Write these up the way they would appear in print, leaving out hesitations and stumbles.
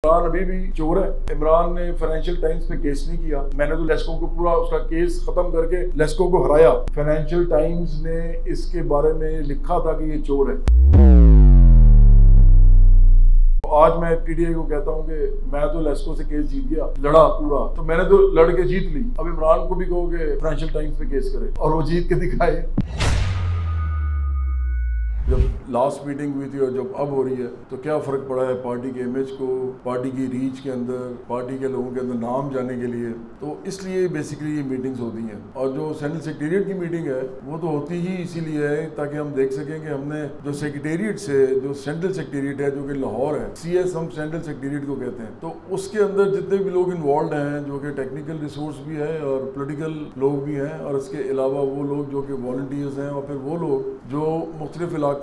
इमरान अभी भी चोर है। इमरान ने फाइनेंशियल टाइम्स पे केस नहीं किया। मैंने तो लेस्को को पूरा उसका केस खत्म करके लेस्को को हराया। फाइनेंशियल टाइम्स ने इसके बारे में लिखा था कि ये चोर है। आज मैं पीटीआई को कहता हूं कि मैं तो लेस्को से केस जीत गया, लड़ा पूरा, तो मैंने तो लड़ के जीत ली। अब इमरान को भी कहो कि फाइनेंशियल टाइम्स पे केस करे और वो जीत के दिखाए। जब लास्ट मीटिंग हुई थी और जब अब हो रही है तो क्या फ़र्क पड़ा है पार्टी के इमेज को, पार्टी की रीच के अंदर, पार्टी के लोगों के अंदर नाम जाने के लिए। तो इसलिए बेसिकली ये मीटिंग्स होती हैं। और जो सेंट्रल सेक्रेटेरिएट की मीटिंग है वो तो होती ही इसीलिए है ताकि हम देख सकें कि हमने जो सेक्रेटेरिएट से जो सेंट्रल सेक्रेटेरिएट है जो कि लाहौर है, CS हम सेंट्रल सेक्रेटेरिएट को कहते हैं, तो उसके अंदर जितने भी लोग इन्वॉल्व हैं जो कि टेक्निकल रिसोर्स भी है और पोलिटिकल लोग भी हैं और इसके अलावा वो लोग जो कि वॉलंटियर्स हैं और फिर वो लोग जो मुख्तलिफ इलाकों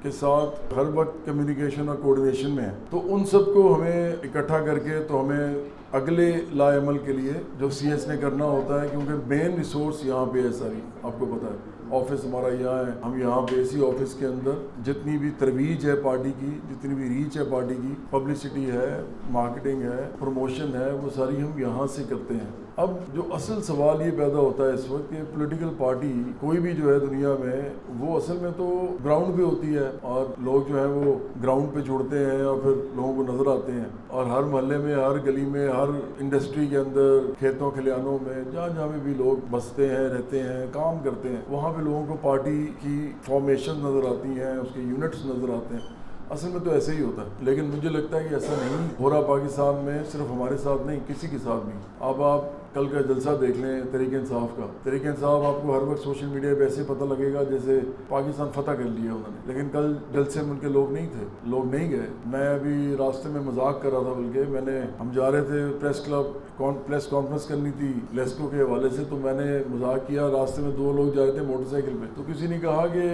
के साथ हर वक्त कम्युनिकेशन और कोऑर्डिनेशन में है, तो उन सबको हमें इकट्ठा करके तो हमें अगले लाएमल के लिए जो CS ने करना होता है, क्योंकि मेन रिसोर्स यहाँ पे है सारी, आपको पता है ऑफिस हमारा यहाँ है। हम यहाँ पे इसी ऑफिस के अंदर जितनी भी तरवीज है पार्टी की, जितनी भी रीच है पार्टी की, पब्लिसिटी है, मार्केटिंग है, प्रमोशन है, वो सारी हम यहाँ से करते हैं। अब जो असल सवाल ये पैदा होता है इस वक्त कि पॉलिटिकल पार्टी कोई भी जो है दुनिया में, वो असल में तो ग्राउंड पे होती है और लोग जो है वो ग्राउंड पे जुड़ते हैं और फिर लोगों को नजर आते हैं और हर मोहल्ले में, हर गली में, हर इंडस्ट्री के अंदर, खेतों खलिहानों में, जहाँ जहाँ में भी लोग बसते हैं, रहते हैं, काम करते हैं, वहाँ पे लोगों को पार्टी की फॉर्मेशन नजर आती हैं, उसके यूनिट्स नजर आते हैं। असल में तो ऐसे ही होता है, लेकिन मुझे लगता है कि ऐसा नहीं हो रहा पाकिस्तान में, सिर्फ हमारे साथ नहीं, किसी के साथ भी। अब आप कल का जलसा देख लें तहरीक इंसाफ का। तहरीक इंसाफ आपको हर वक्त सोशल मीडिया पे ऐसे पता लगेगा जैसे पाकिस्तान फतह कर लिया उन्होंने, लेकिन कल जलसे में उनके लोग नहीं थे, लोग नहीं गए। मैं अभी रास्ते में मजाक कर रहा था, बल्कि हम जा रहे थे प्रेस क्लब, प्रेस कॉन्फ्रेंस करनी थी लेस्को के हवाले से, तो मैंने मजाक किया, रास्ते में 2 लोग जा रहे थे मोटरसाइकिल पे, तो किसी ने कहा कि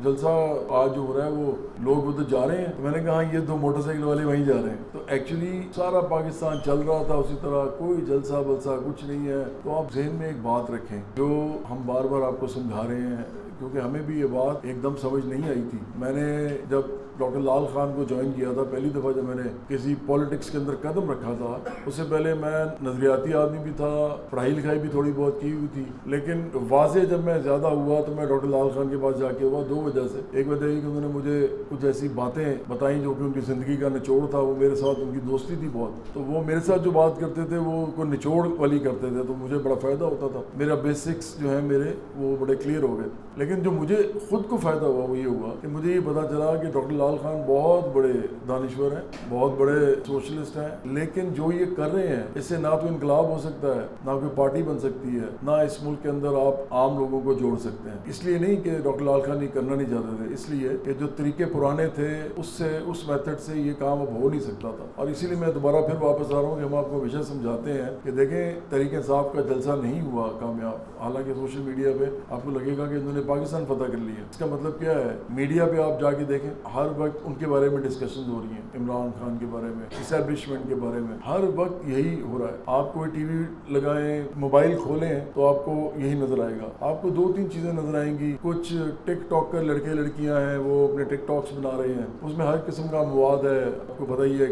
जलसा आज जो हो रहा है वो लोग उधर जा रहे हैं, तो मैंने कहा ये 2 मोटरसाइकिल वाले वहीं जा रहे हैं। तो एक्चुअली सारा पाकिस्तान चल रहा था उसी तरह, कोई जलसा बलसा कुछ नहीं है। तो आप ज़हन में एक बात रखें जो हम बार बार आपको समझा रहे हैं, क्योंकि हमें भी ये बात एकदम समझ नहीं आई थी। मैंने जब डॉक्टर लाल खान को ज्वाइन किया था, पहली दफ़ा जब मैंने किसी पॉलिटिक्स के अंदर कदम रखा था, उससे पहले मैं नजरियाती आदमी भी था, पढ़ाई लिखाई भी थोड़ी बहुत की हुई थी, लेकिन वाजे जब मैं ज़्यादा हुआ तो मैं डॉक्टर लाल खान के पास जाके हुआ 2 वजह से। एक वजह ये कि उन्होंने मुझे कुछ ऐसी बातें बताई जो कि उनकी ज़िंदगी का निचोड़ था, वो मेरे साथ उनकी दोस्ती थी बहुत, तो वो मेरे साथ जो बात करते थे वो कोई निचोड़ वाली करते थे, तो मुझे बड़ा फ़ायदा होता था। मेरा बेसिक्स जो है मेरे वो बड़े क्लियर हो गए। लेकिन जो मुझे खुद को फ़ायदा हुआ वो ये हुआ कि मुझे ये पता चला कि डॉक्टर लाल खान बहुत बड़े दानिश्वर हैं, बहुत बड़े सोशलिस्ट हैं, लेकिन जो ये कर रहे हैं इससे ना तो इनकलाब हो सकता है, ना कोई पार्टी बन सकती है, ना इस मुल्क के अंदर आप आम लोगों को जोड़ सकते हैं। इसलिए नहीं कि डॉक्टर लाल खान ये करना नहीं चाहते थे, इसलिए कि जो तरीके पुराने थे उससे, उस मेथड से ये काम अब हो नहीं सकता था। और इसीलिए मैं दोबारा फिर वापस आ रहा हूँ कि हम आपको हमेशा समझाते हैं कि देखें तहरीक इंसाफ का जलसा नहीं हुआ कामयाब। हालांकि सोशल मीडिया पे आपको लगेगा कि इन्होंने पाकिस्तान फतह कर लिया। इसका मतलब क्या है, मीडिया पे आप जाके देखें, हर वक्त उनके बारे में डिस्कशन हो रही है, इमरान खान के बारे में, इस्टेब्लिशमेंट के बारे में, हर वक्त यही हो रहा है। आप कोई टीवी लगाएं, मोबाइल खोलें तो आपको यही नजर आएगा। आपको 2-3 चीजें नजर आएंगी। कुछ टिकटॉकर लड़के लड़कियां हैं, वो अपने टिकटॉक्स बना रहे हैं, उसमें हर किस्म का मवाद है, आपको पता ही है,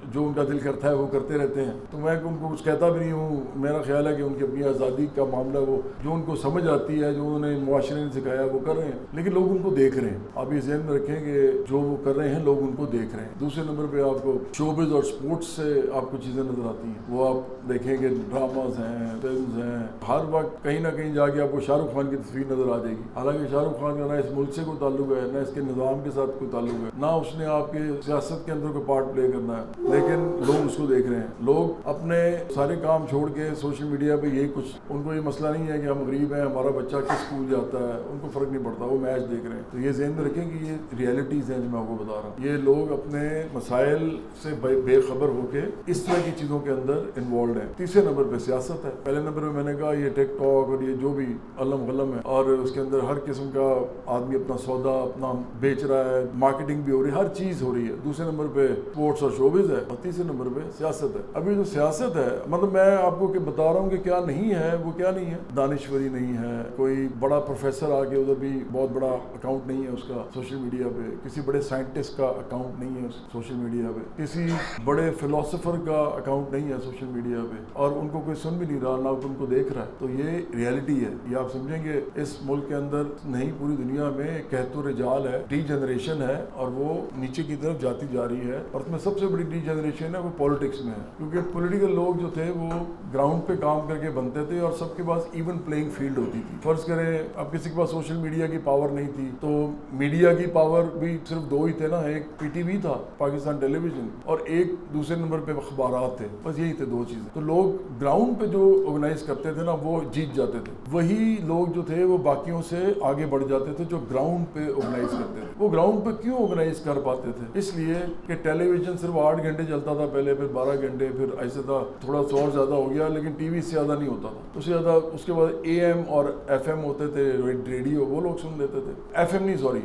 जो उनका दिल करता है वो करते रहते हैं। तो मैं उनको कुछ कहता भी नहीं हूँ। मेरा ख्याल है कि उनकी अपनी आज़ादी का मामला, वो जो उनको समझ आती है, जो उन्होंने मुआशरे ने सिखाया वो कर रहे हैं, लेकिन लोग उनको देख रहे हैं। आप ये ज़हन में रखें कि जो वो कर रहे हैं लोग उनको देख रहे हैं। दूसरे नंबर पे आपको शोबिज़ और स्पोर्ट्स से आपको चीज़ें नज़र आती हैं, वो आप देखेंगे ड्रामाज हैं, फिल्म हैं, हर वक्त कहीं ना कहीं जाके आपको शाहरुख खान की तस्वीर नज़र आ जाएगी। हालांकि शाहरुख खान का ना इस मुल्क से कोई ताल्लुक है, ना इसके निज़ाम के साथ कोई ताल्लुक है, ना उसने आपके सियासत के अंदर कोई पार्ट प्ले करना है, लेकिन लोग उसको देख रहे हैं। लोग अपने सारे काम छोड़ के सोशल मीडिया पे यही कुछ, उनको ये मसला नहीं है कि हम गरीब हैं, हमारा बच्चा किस स्कूल जाता है, उनको फ़र्क नहीं पड़ता, वो मैच देख रहे हैं। तो ये ज़हन में रखें कि ये रियलिटीज़ हैं जो मैं आपको बता रहा हूँ। ये लोग अपने मसाइल से बेखबर होके इस तरह की चीज़ों के अंदर इन्वॉल्व हैं। तीसरे नंबर पे सियासत है। पहले नंबर पे मैंने कहा ये टिकटॉक और ये जो भी अलम गलम है, और उसके अंदर हर किस्म का आदमी अपना सौदा अपना बेच रहा है, मार्केटिंग भी हो रही है, हर चीज़ हो रही है। दूसरे नंबर पे स्पोर्ट्स और शोबिज़ है, और तीसरे नंबर पे सियासत है। अभी जो सियासत है, मतलब मैं आपको बता रहा हूँ कि क्या नहीं है, वो क्या नहीं है, दानिश्वरी नहीं है, कोई बड़ा प्रोफेसर आके उधर भी बहुत बड़ा अकाउंट नहीं है उसका सोशल मीडिया पे, किसी बड़े साइंटिस्ट का अकाउंट नहीं है सोशल मीडिया पे, किसी बड़े फिलोसोफर का अकाउंट नहीं है सोशल मीडिया पे, और उनको कोई सुन भी नहीं रहा, ना उनको देख रहा है। तो ये रियलिटी है, ये आप समझेंगे इस मुल्क के अंदर नहीं, पूरी दुनिया में कहतो रिजाल है, डी जनरेशन है, और वो नीचे की तरफ जाती जा रही है। और उसमें सबसे बड़ी डी जनरेशन है वो पॉलिटिक्स में है, क्योंकि पॉलिटिकल लोग जो थे वो ग्राउंड पे काम करके बनते थे और सबके पास इवन प्लेइंग फील्ड होती थी। फर्ज करें अब किसी के पास सोशल मीडिया की पावर नहीं थी, तो मीडिया की पावर भी सिर्फ दो ही थे ना, एक पीटीवी था पाकिस्तान टेलीविजन, और एक दूसरे नंबर पे अखबारात थे, बस यही थे दो चीजें। तो लोग ग्राउंड पे जो ऑर्गेनाइज करते थे ना वो जीत जाते थे, वही लोग जो थे वो बाकियों से आगे बढ़ जाते थे जो ग्राउंड पे ऑर्गेनाइज करते थे। वो ग्राउंड पे क्यों ऑर्गेनाइज कर पाते थे? इसलिए कि टेलीविजन सिर्फ 8 घंटे चलता था पहले, फिर 12 घंटे, फिर ऐसे था, थोड़ा सा और ज्यादा हो गया, लेकिन टीवी से ज्यादा नहीं होता था, उससे ज्यादा। उसके बाद AM और FM होते थे, रेडियो, वो लोग सुन लेते थे। FM नहीं, सॉरी,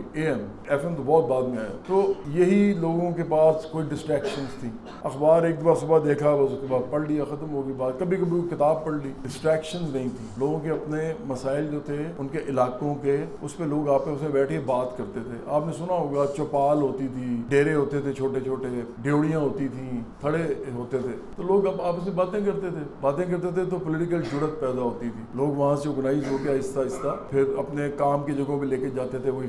FM तो बहुत बाद में आया। तो यही लोगों के पास कोई डिस्ट्रैक्शंस थी। अखबार एक बार सुबह देखा, बस उसके बाद पढ़ लिया, खत्म होगी बात। कभी कभी किताब पढ़ ली, डिस्ट्रैक्शंस नहीं थी। लोगों के अपने मसाइल जो थे उनके इलाकों के, उस पर लोग आपस में बैठ के बात करते थे। आपने सुना होगा चौपाल होती थी, डेरे होते थे छोटे छोटे, ड्योड़ियाँ होती थी, थड़े होते थे, तो लोग अब आपस में बातें करते थे तो पॉलिटिकल जुड़त पैदा होती थी। लोग वहाँ से ऑर्गेनाइज होकर आहिस्ता आहिस्ता फिर अपने काम की जगहों पे लेके जाते थे वही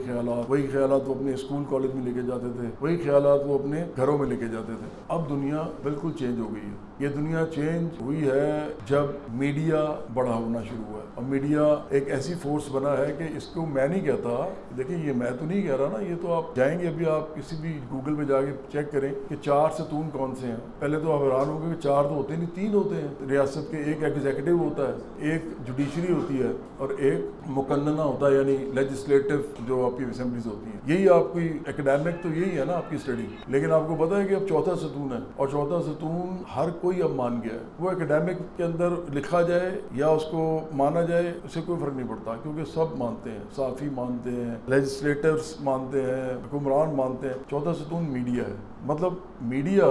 ख्यालात वो अपने स्कूल कॉलेज में लेके जाते थे, वही ख्यालात वो अपने घरों में लेके जाते थे। अब दुनिया बिल्कुल चेंज हो गई है। ये दुनिया चेंज हुई है जब मीडिया बड़ा होना शुरू हुआ है, और मीडिया एक ऐसी फोर्स बना है कि इसको मैं नहीं कहता, देखिए ये मैं तो नहीं कह रहा ना, ये तो आप जाएंगे अभी आप किसी भी गूगल पे जाके चेक करें कि 4 सतून कौन से हैं। पहले तो आप हैरान होंगे कि 4 तो होते नहीं, 3 होते हैं। रियासत के एक एग्जीक्यूटिव होता है, एक जुडिशरी होती है, और एक मुकन्नना होता है, यानी लेजिस्लेटिव जो आपकी असेंबलीज होती हैं। यही आपकी एकेडमिक तो यही है ना आपकी स्टडी। लेकिन आपको पता है कि अब चौथा सतून है, और चौथा सतून हर कोई अब मान गया है। वो एकेडमिक के अंदर लिखा जाए या उसको माना जाए, उससे कोई फर्क नहीं पड़ता, क्योंकि सब मानते हैं, साफी मानते हैं, लेजिस्लेटर्स मानते हैं, हुक्मरान मानते हैं, चौथा सतून मीडिया है। मतलब मीडिया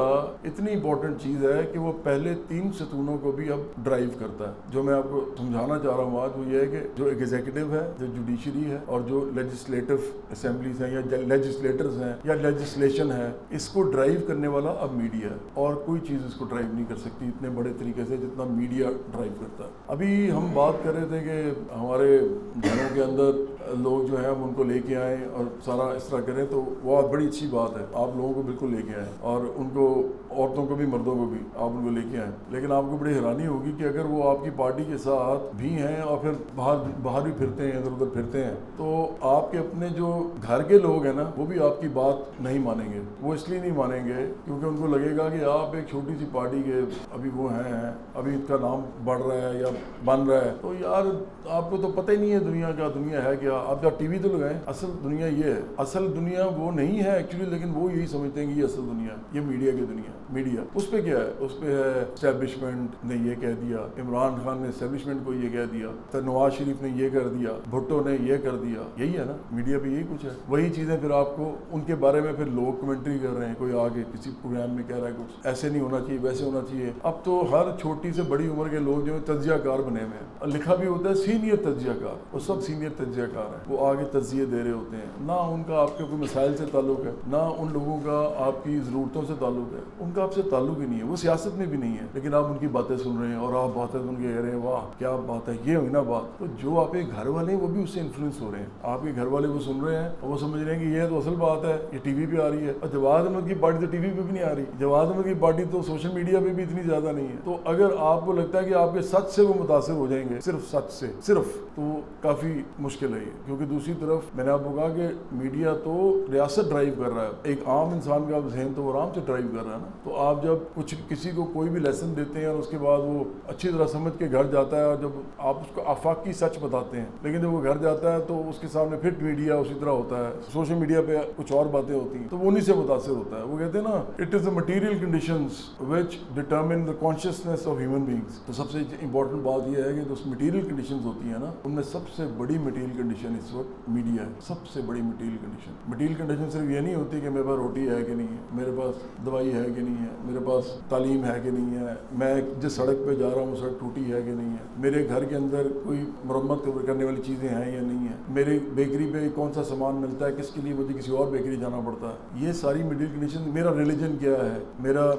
इतनी इंपॉर्टेंट चीज़ है कि वो पहले 3 सतूनों को भी अब ड्राइव करता है। जो मैं आपको समझाना चाह रहा हूँ आज वो ये है कि जो एग्जीक्यूटिव है, जो जुडिशरी है, और जो लेजिस्लेटिव असेंबलीज हैं या लेजिस्लेटर्स हैं या लेजिस्लेशन है, इसको ड्राइव करने वाला अब मीडिया है, और कोई चीज़ इसको ड्राइव नहीं कर सकती इतने बड़े तरीके से जितना मीडिया ड्राइव करता है। अभी हम बात कर रहे थे कि हमारे घरों के अंदर लोग जो हैं हम उनको लेके आए और सारा इस तरह करें, तो वो बड़ी अच्छी बात है। आप लोगों को बिल्कुल लेके आए, और उनको, औरतों को भी मर्दों को भी आप उनको लेके आए। लेकिन आपको बड़ी हैरानी होगी कि अगर वो आपकी पार्टी के साथ भी हैं और फिर बाहर भी फिरते हैं, इधर उधर फिरते हैं, तो आपके अपने जो घर के लोग हैं ना, वो भी आपकी बात नहीं मानेंगे। वो इसलिए नहीं मानेंगे क्योंकि उनको लगेगा कि आप एक छोटी सी पार्टी के अभी वो हैं, अभी इनका नाम बढ़ रहा है या बन रहा है, तो यार आपको तो पता ही नहीं है दुनिया का, दुनिया है क्या। आप जब टीवी तो लगाएं, असल दुनिया ये है। असल दुनिया वो नहीं है एक्चुअली, लेकिन वो यही समझते हैं कि ये असल दुनिया, ये मीडिया की दुनिया। मीडिया उस पर क्या है, उस पर है एस्टेब्लिशमेंट ने ये कह दिया, इमरान खान ने एस्टेब्लिशमेंट को ये कह दिया, तो नवाज शरीफ ने ये कर दिया, भुट्टो ने ये कर दिया, यही है ना मीडिया पे, यही कुछ है। वही चीज़ें फिर आपको उनके बारे में फिर लोग कमेंट्री कर रहे हैं, कोई आगे किसी प्रोग्राम में कह रहा है कुछ ऐसे नहीं होना चाहिए, वैसे होना चाहिए। अब तो हर छोटी से बड़ी उम्र के लोग जो है तज्जियाकार बने हुए हैं, और लिखा भी होता है सीनियर तज्जियाकार, वो सब सीनियर तज्जियाकार हैं, वो आगे तज्जिए दे रहे होते हैं। ना उनका आपके कोई मसाइल से ताल्लुक है, ना उन लोगों का आपकी ज़रूरतों से ताल्लुक है, उनका आपसे ताल्लुक ही नहीं है, वो सियासत में भी नहीं है। लेकिन आप उनकी बातें सुन रहे हैं और आप बातें सुन के कह रहे हैं वाह क्या बात है, ये हुई ना बात। तो जो आपके घर वाले हैं वो भी उससे इन्फ्लुएंस हो रहे हैं, आपके घर वाले वो सुन रहे हैं और वो समझ रहे हैं कि ये तो असल बात है, ये टीवी पे आ रही है। और जवाद अहमद की पार्टी तो टीवी पे भी नहीं आ रही, जवाद अहमद की पार्टी तो सोशल मीडिया पे भी इतनी ज्यादा नहीं है। तो अगर आपको लगता है कि आपके सच से वो मुतासिर हो जाएंगे, सिर्फ सच से सिर्फ, तो काफी मुश्किल है ये। क्योंकि दूसरी तरफ मैंने आपको कहा कि मीडिया तो रियासत ड्राइव कर रहा है, एक आम इंसान का जहन तो आराम से ड्राइव कर रहा है ना। तो आप जब कुछ किसी को कोई भी लेसन देते हैं और उसके बाद वो अच्छी तरह समझ के घर जाता है, और जब आप उसको आफाकी सच बताते हैं, लेकिन जब वो घर जाता है तो उसके सामने फिर मीडिया उसी तरह होता है, सोशल मीडिया पे कुछ और बातें होती हैं, तो वो उन्हीं से मुतासिर होता है। वो कहते हैं ना, it is the material conditions which determine the consciousness of human beings. तो सबसे इंपॉर्टेंट बात यह है कि जो मटीरियल कंडीशंस होती है ना, उनमें सबसे बड़ी मटीरियल कंडीशन इस वक्त मीडिया है, सबसे बड़ी मटीरियल कंडीशन। मटीरियल कंडीशन सिर्फ ये नहीं होती कि मेरे पास रोटी है कि नहीं है, मेरे पास दवाई है कि नहीं है, मेरे पास तालीम है कि नहीं है, मैं जिस सड़क पे जा रहा हूँ सड़क टूटी है कि नहीं है, मेरे घर के अंदर कोई मरम्मत करने वाली चीज़ें हैं या नहीं है, मेरे बेकरी पे कौन सा सामान मिलता है, किसके लिए मुझे किसी और बेकरी जाना पड़ता है। ये सारी मटीरियल कंडीशन, मेरा रिलीजन क्या है,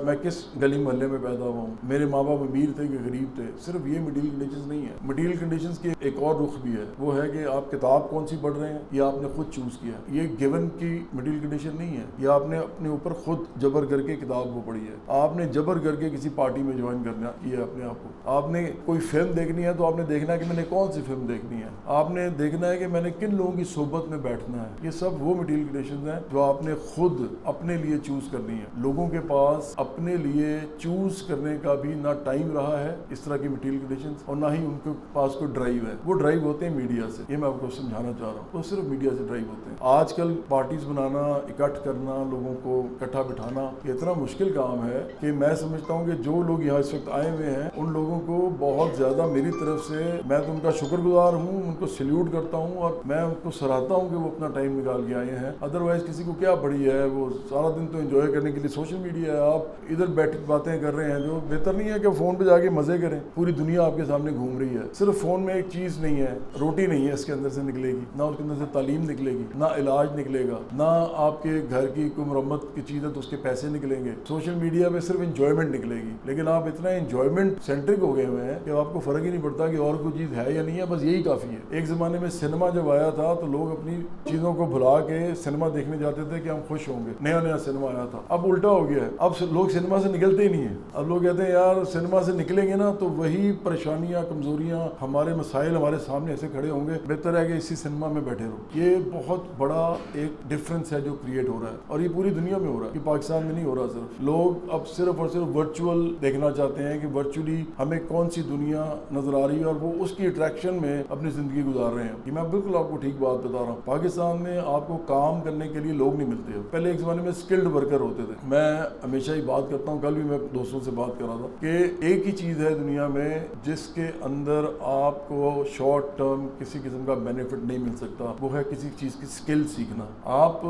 मैं किस गली मोहल्ले में पैदा हुआ हूँ, मेरे माँ बाप अमीर थे कि गरीब थे, सिर्फ ये मटीरियल कंडीशन नहीं है। मटीरियल कंडीशन की एक और रुख भी है, वो है कि आप किताब कौन सी पढ़ रहे हैं, ये आपने खुद चूज किया। ये गिवन की मटीरियल कंडीशन नहीं है, ये आपने अपने ऊपर खुद जबर करके किताब को पढ़ी है। आपने जबर करके किसी पार्टी में ज्वाइन करना ये अपने आप को, आपने कोई फिल्म देखनी है तो आपने देखना है कि मैंने कौन सी फिल्म देखनी है, आपने देखना है कि मैंने किन लोगों की सोबत में बैठना है। ये सब वो मटीरियल कंडीशन है जो आपने खुद अपने लिए चूज करनी है। लोगों के पास अपने लिए चूज करने का भी ना टाइम रहा है इस तरह की मटीरियल कंडीशन, और ना ही उनके पास कोई ड्राइव है। वो ड्राइव होते हैं मीडिया से, ये मैं आपको समझाना चाह रहा हूँ, वो सिर्फ मीडिया से ड्राइव होते हैं। आजकल पार्टीज बनाना, इकट्ठ करना, लोगों को इकट्ठा बिठाना, ये इतना मुश्किल काम है कि मैं समझता हूँ कि जो लोग यहाँ इस वक्त आए हुए हैं उन लोगों को बहुत ज्यादा मेरी तरफ से मैं तो उनका शुक्रगुजार हूँ, उनको सल्यूट करता हूँ और मैं उनको सराहता हूँ कि वो अपना टाइम निकाल के आए हैं। अदरवाइज किसी को क्या पड़ी है, वो सारा दिन तो एंजॉय करने के लिए सोशल मीडिया है, आप इधर बैठ बातें कर रहे हैं, जो बेहतर नहीं है कि फोन पे जाके मजे करें। पूरी दुनिया आपके सामने घूम रही है, सिर्फ फोन में एक चीज नहीं है, रोटी नहीं है इसके अंदर से निकलेगी, ना उसके अंदर से तालीम निकलेगी, ना इलाज निकलेगा, ना आपके घर की कोई मरम्मत की चीज है तो उसके पैसे निकलेंगे। सोशल मीडिया पे सिर्फ इंजॉयमेंट निकलेगी, लेकिन आप इतना इंजॉयमेंट सेंट्रिक हो गए हुए हैं कि आपको फर्क ही नहीं पड़ता कि और कोई चीज है या नहीं है, बस यही काफी है। एक जमाने में सिनेमा जब आया था तो लोग अपनी चीजों को भुला के सिनेमा देखने जाते थे कि हम खुश होंगे, नया नया सिनेमा आया था। अब उल्टा हो गया है, अब लोग सिनेमा से निकलते ही नहीं है। अब लोग कहते हैं यार सिनेमा से निकलेंगे ना तो वही परेशानियां, कमजोरियां, हमारे मसाइल हमारे सामने ऐसे खड़े होंगे, बेहतर है कि इसी सिनेमा में बैठे रहो। ये बहुत बड़ा एक डिफरेंस है जो क्रिएट हो रहा है, और ये पूरी दुनिया में हो रहा है, कि पाकिस्तान में नहीं हो रहा। सिर्फ लोग अब सिर्फ और सिर्फ वर्चुअल देखना चाहते हैं कि वर्चुअली हमें कौन सी दुनिया नजर आ रही है और वो उसकी अट्रैक्शन में अपनी जिंदगी गुजार रहे हैं। कि मैं बिल्कुल आपको ठीक बात बता रहा हूँ, पाकिस्तान में आपको काम करने के लिए लोग नहीं मिलते। पहले एक जमाने में स्किल्ड वर्कर होते थे। मैं हमेशा ही बात करता हूँ, कल भी मैं दोस्तों से बात कर रहा था कि एक ही चीज है दुनिया में जिसके अंदर आपको शॉर्ट टर्म किसी किस्म का बेनिफिट नहीं मिल सकता, वो है किसी चीज की स्किल सीखना। आप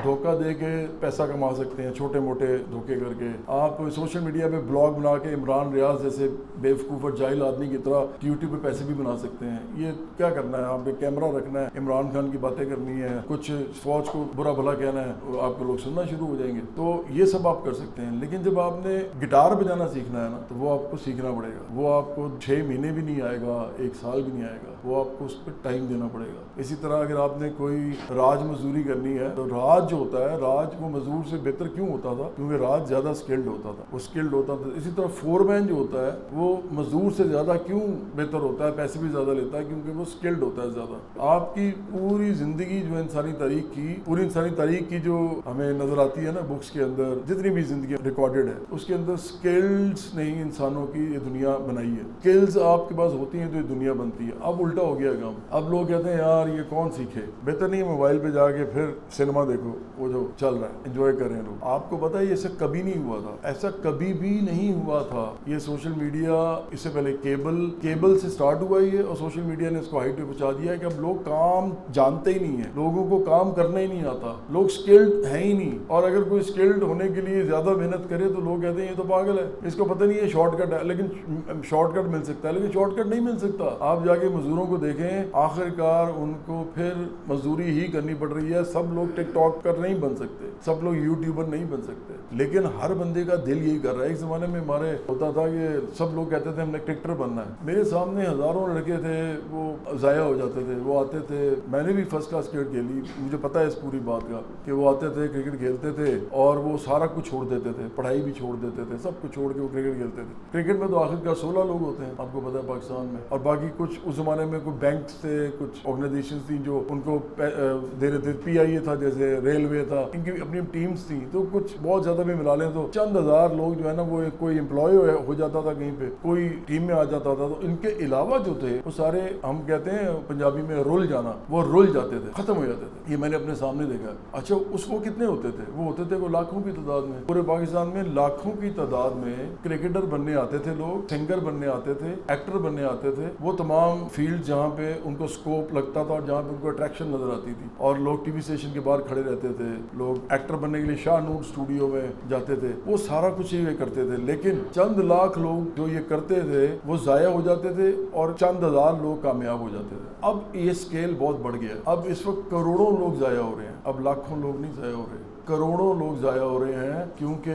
धोखा दे के पैसा कमा सकते हैं, छोटे मोटे धोखे करके। आप सोशल मीडिया पे ब्लॉग बना के इमरान रियाज जैसे बेवकूफ और जाहिल आदमी की तरह यूट्यूब पे पैसे भी बना सकते हैं। ये क्या करना है, आप एक कैमरा रखना है, इमरान खान की बातें करनी है, कुछ फौज को बुरा भला कहना है, आपको लोग सुनना शुरू हो जाएंगे। तो ये सब आप कर सकते हैं, लेकिन जब आपने गिटार बजाना सीखना है ना तो वो आपको सीखना पड़ेगा। वो आपको 6 महीने भी नहीं आएगा, 1 साल भी नहीं आएगा, वो आपको उस पर टाइम देना पड़ेगा। इसी तरह अगर आपने कोई राज मजदूरी करनी है तो राज जो होता है, राज वो मजदूर से बेहतर क्यों होता था? क्योंकि राज ज्यादा स्किल्ड होता था, वो स्किल्ड होता था। इसी तरह फोरमैन जो होता है वो मजदूर से ज्यादा क्यों बेहतर होता है, पैसे भी ज्यादा लेता है? क्योंकि वो स्किल्ड होता है ज्यादा। आपकी पूरी जिंदगी जो इंसानी तारीख की, पूरी इंसानी तारीख की जो हमें नजर आती है ना बुक्स के अंदर, जितनी भी जिंदगी रिकॉर्डेड है, उसके अंदर स्किल्स नहीं इंसानों की ये दुनिया बनाई है। स्किल्स आपके पास होती हैं तो ये दुनिया बनती है। अब उल्टा हो गया काम, अब लोग कहते हैं यार ये कौन सीखे, बेहतर नहीं है मोबाइल पे जाके फिर सिनेमा देखो, वो जो चल रहा है एंजॉय कर रहे हैं लोग। आपको पता है ये सब कभी नहीं हुआ था, ऐसा कभी भी नहीं हुआ था। ये सोशल मीडिया, इससे पहले केबल से स्टार्ट हुआ ही है और सोशल मीडिया ने इसको हाइट पे पहुंचा दिया है कि अब लोग काम जानते ही नहीं है, लोगों को काम करना ही नहीं आता, लोग स्किल्ड है ही नहीं। और अगर कोई स्किल्ड होने के लिए ज्यादा मेहनत करे तो लोग कहते हैं ये तो पागल है, इसको पता नहीं है शॉर्टकट है, लेकिन शॉर्टकट मिल सकता है, लेकिन शॉर्टकट नहीं मिल सकता। आप जाके मजदूरों को देखें, आखिरकार उनको फिर मजदूरी ही करनी पड़ रही है। सब लोग टिकटॉकर नहीं बन सकते, सब लोग यूट्यूबर नहीं बन सकते, लेकिन हर बंदे का दिल यही कर रहा है। एक जमाने में हमारे होता था कि सब लोग कहते थे हमने क्रिकेटर बनना है। मेरे सामने हजारों लड़के थे, वो जाया हो जाते थे, वो आते थे, मैंने भी फर्स्ट क्लास क्रिकेट खेली, मुझे पता है इस पूरी बात का कि वो आते थे, क्रिकेट खेलते थे और वो सारा कुछ छोड़ देते थे, पढ़ाई भी छोड़ देते थे, सब कुछ छोड़ के वो क्रिकेट खेलते थे। क्रिकेट में तो आखिरकार 16 लोग होते हैं, आपको पता है पाकिस्तान में, और बाकी कुछ उस जमाने में कोई बैंक थे, कुछ ऑर्गेनाइजेशन थी जो उनको दे रहे थे, PIA था, जैसे रेलवे था, इनकी अपनी टीम्स थी, तो कुछ बहुत ज्यादा भी मिला लें तो चंद हजार लोग जो है ना, वो कोई एम्प्लॉय हो जाता था कहीं पे, कोई टीम में आ जाता था। तो इनके अलावा जो थे वो सारे, हम कहते हैं पंजाबी में रुल जाना, वो रुल जाते थे, खत्म हो जाते थे। ये मैंने अपने सामने देखा। अच्छा, उसको कितने होते थे? वो होते थे वो लाखों की तादाद में, पूरे पाकिस्तान में लाखों की तादाद में क्रिकेटर बनने आते थे लोग, सिंगर बनने आते थे, एक्टर बनने आते थे। वो तमाम फील्ड जहाँ पे उनको स्कोप लगता था और जहाँ पे उनको अट्रैक्शन नजर आती थी, और लोग टीवी स्टेशन के बाहर खड़े रहते थे, लोग एक्टर बनने करने के लिए शाहनूर स्टूडियो में जाते थे, वो सारा कुछ ये करते थे, लेकिन चंद लाख लोग जो ये करते थे वो जाया हो जाते थे और चंद हजार लोग कामयाब हो जाते थे। अब ये स्केल बहुत बढ़ गया, अब इस वक्त करोड़ों लोग जाया हो रहे हैं, अब लाखों लोग नहीं जाया हो रहे, करोड़ों लोग जाया हो रहे हैं, क्योंकि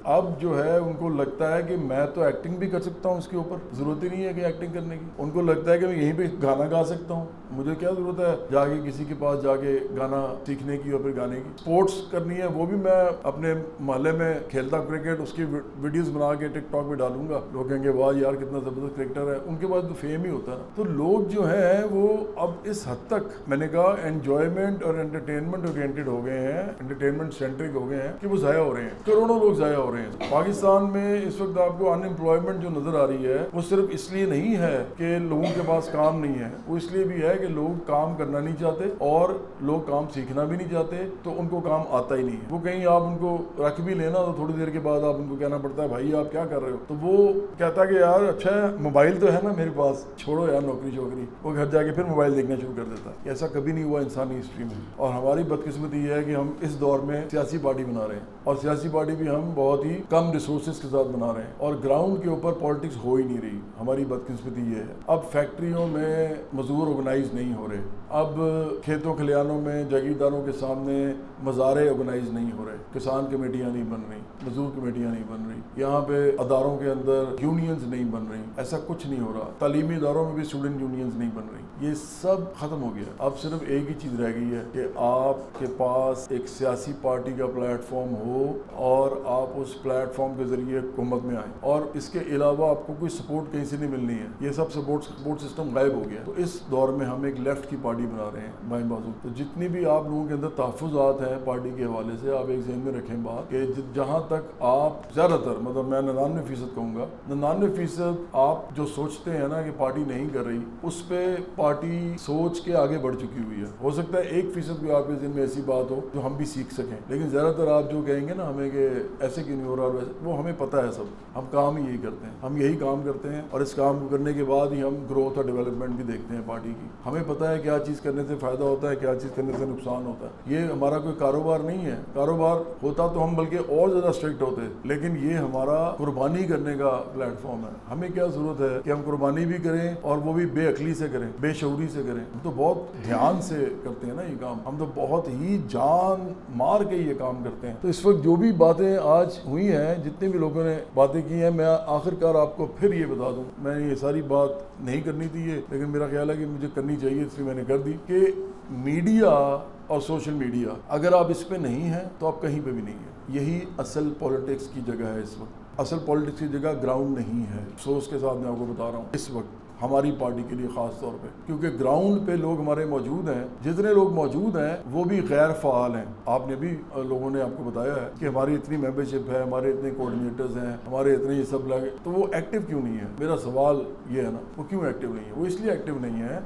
अब जो है उनको लगता है कि मैं तो एक्टिंग भी कर सकता हूँ, इसके ऊपर जरूरत ही नहीं है कि एक्टिंग करने की। उनको लगता है कि मैं यहीं पे गाना गा सकता हूँ, मुझे क्या जरूरत है जाके किसी के पास जाके गाना सीखने की और फिर गाने की। स्पोर्ट्स करनी है वो भी मैं अपने मोहल्ले में खेलता क्रिकेट, उसकी वीडियोस बना के टिकटॉक पे डालूंगा, लोग कहेंगे वाह यार कितना जबरदस्त क्रिकेटर है, उनके पास तो फेम ही होता है। तो लोग जो है वो अब इस हद तक मैंने कहा एंजॉयमेंट और एंटरटेनमेंट ओरिएंटेड हो गए हैं, एंटरटेनमेंट सेंट्रिक हो गए हैं कि वो जाया हो रहे हैं, करोड़ों लोग जाया हो रहे हैं। पाकिस्तान में इस वक्त आपको अनएम्प्लॉयमेंट जो नजर आ रही है वो सिर्फ इसलिए नहीं है कि लोगों के पास काम नहीं है, वो इसलिए भी है कि लोग काम करना नहीं चाहते और लोग काम सीखना भी नहीं चाहते, तो उनको काम आता ही नहीं है। वो कहीं आप उनको रख भी लेना तो थोड़ी देर के बाद आप उनको कहना पड़ता है भाई आप क्या कर रहे हो, तो वो कहता है कि यार अच्छा है मोबाइल तो है ना मेरे पास, छोड़ो यार नौकरी शोकरी, वो घर जाके फिर मोबाइल देखना शुरू कर देता है। ऐसा कभी नहीं हुआ इंसानी हिस्ट्री में, और हमारी बदकिस्मती ये है कि हम इस दौर में सियासी पार्टी बना रहे हैं, और सियासी पार्टी भी हम बहुत ही कम रिसोर्सेज के साथ बना रहे हैं, और ग्राउंड के ऊपर पॉलिटिक्स हो ही नहीं रही। हमारी बदकिस्मती ये है। अब फैक्ट्रियों में मजदूर ऑर्गेनाइज नहीं हो रहे, अब खेतों खलियानों में जागीरदारों के सामने मज़ारे ऑर्गेनाइज नहीं हो रहे, किसान कमेटियाँ नहीं बन रही, मजदूर कमेटियाँ नहीं बन रही, यहाँ पे अदारों के अंदर यूनियंस नहीं बन रही, ऐसा कुछ नहीं हो रहा। तालीमी इदारों में भी स्टूडेंट यूनियंस नहीं बन रही, ये सब खत्म हो गया। अब सिर्फ एक ही चीज़ रह गई है कि आपके पास एक सियासी पार्टी का प्लेटफॉर्म हो और आप उस प्लेटफॉर्म के जरिए हुकूमत में आए, और इसके अलावा आपको कोई सपोर्ट कहीं से नहीं मिलनी है। ये सब सपोर्ट सिस्टम गायब हो गया। तो इस दौर में हम एक लेफ्ट की पार्टी बना रहे हैं बाएं बाजू। तो जितनी भी आप लोगों के अंदर तहफ़्फ़ुज़ात हैं पार्टी के हवाले से, आप एक ज़हन में रखें बात कि जहाँ तक आप ज़्यादातर मतलब मैं 99% कहूँगा, 99% आप जो सोचते हैं ना कि पार्टी नहीं कर रही, उस पर पार्टी सोच के आगे बढ़ चुकी हुई है। हो सकता है 1% भी आपके ज़हन में ऐसी बात हो जो हम भी सीख सकें, लेकिन ज़्यादातर आप जो कहेंगे ना हमें कि ऐसे क्यों नहीं हो रहा और वैसे, वो हमें पता है सब, हम काम ही यही करते हैं, हम यही काम करते हैं, और इस काम को करने के बाद ही हम ग्रोथ और डेवलपमेंट भी देखते हैं पार्टी की। हमें पता है क्या चीज़ करने से फ़ायदा होता है, क्या चीज़ करने से नुकसान होता है। ये हमारा कोई कारोबार नहीं है, कारोबार होता तो हम बल्कि और ज़्यादा स्ट्रिक्ट होते, लेकिन ये हमारा कुर्बानी करने का प्लेटफॉर्म है। हमें क्या ज़रूरत है कि हम कुर्बानी भी करें और वो भी बेअक्ली से करें, बेशऊरी से करें। हम तो बहुत ध्यान से करते हैं ना ये काम, हम तो बहुत ही जान मार के ये काम करते हैं। तो इस वक्त जो भी बातें आज हुई हैं, जितने भी लोगों ने बातें की हैं, मैं आखिरकार आपको फिर ये बता दूं, मैंने ये सारी बात नहीं करनी थी ये, लेकिन मेरा ख्याल है कि मुझे करनी चाहिए, इसलिए मैंने कर दी कि मीडिया और सोशल मीडिया अगर आप इस पे नहीं हैं तो आप कहीं पे भी नहीं है। यही असल पॉलिटिक्स की जगह है इस वक्त। असल पॉलिटिक्स की जगह ग्राउंड नहीं है। अफसोस के साथ मैं आपको बता रहा हूँ इस वक्त हमारी पार्टी के लिए ख़ास तौर पे, क्योंकि ग्राउंड पे लोग हमारे मौजूद हैं, जितने लोग मौजूद हैं वो भी गैर फ़ाल हैं। आपने भी लोगों ने आपको बताया है कि हमारी इतनी मेंबरशिप है, हमारे इतने कोऑर्डिनेटर्स हैं, हमारे इतने ये सब लगे, तो वो एक्टिव क्यों नहीं है? मेरा सवाल ये है ना, वो क्यों एक्टिव नहीं है? वो इसलिए एक्टिव नहीं है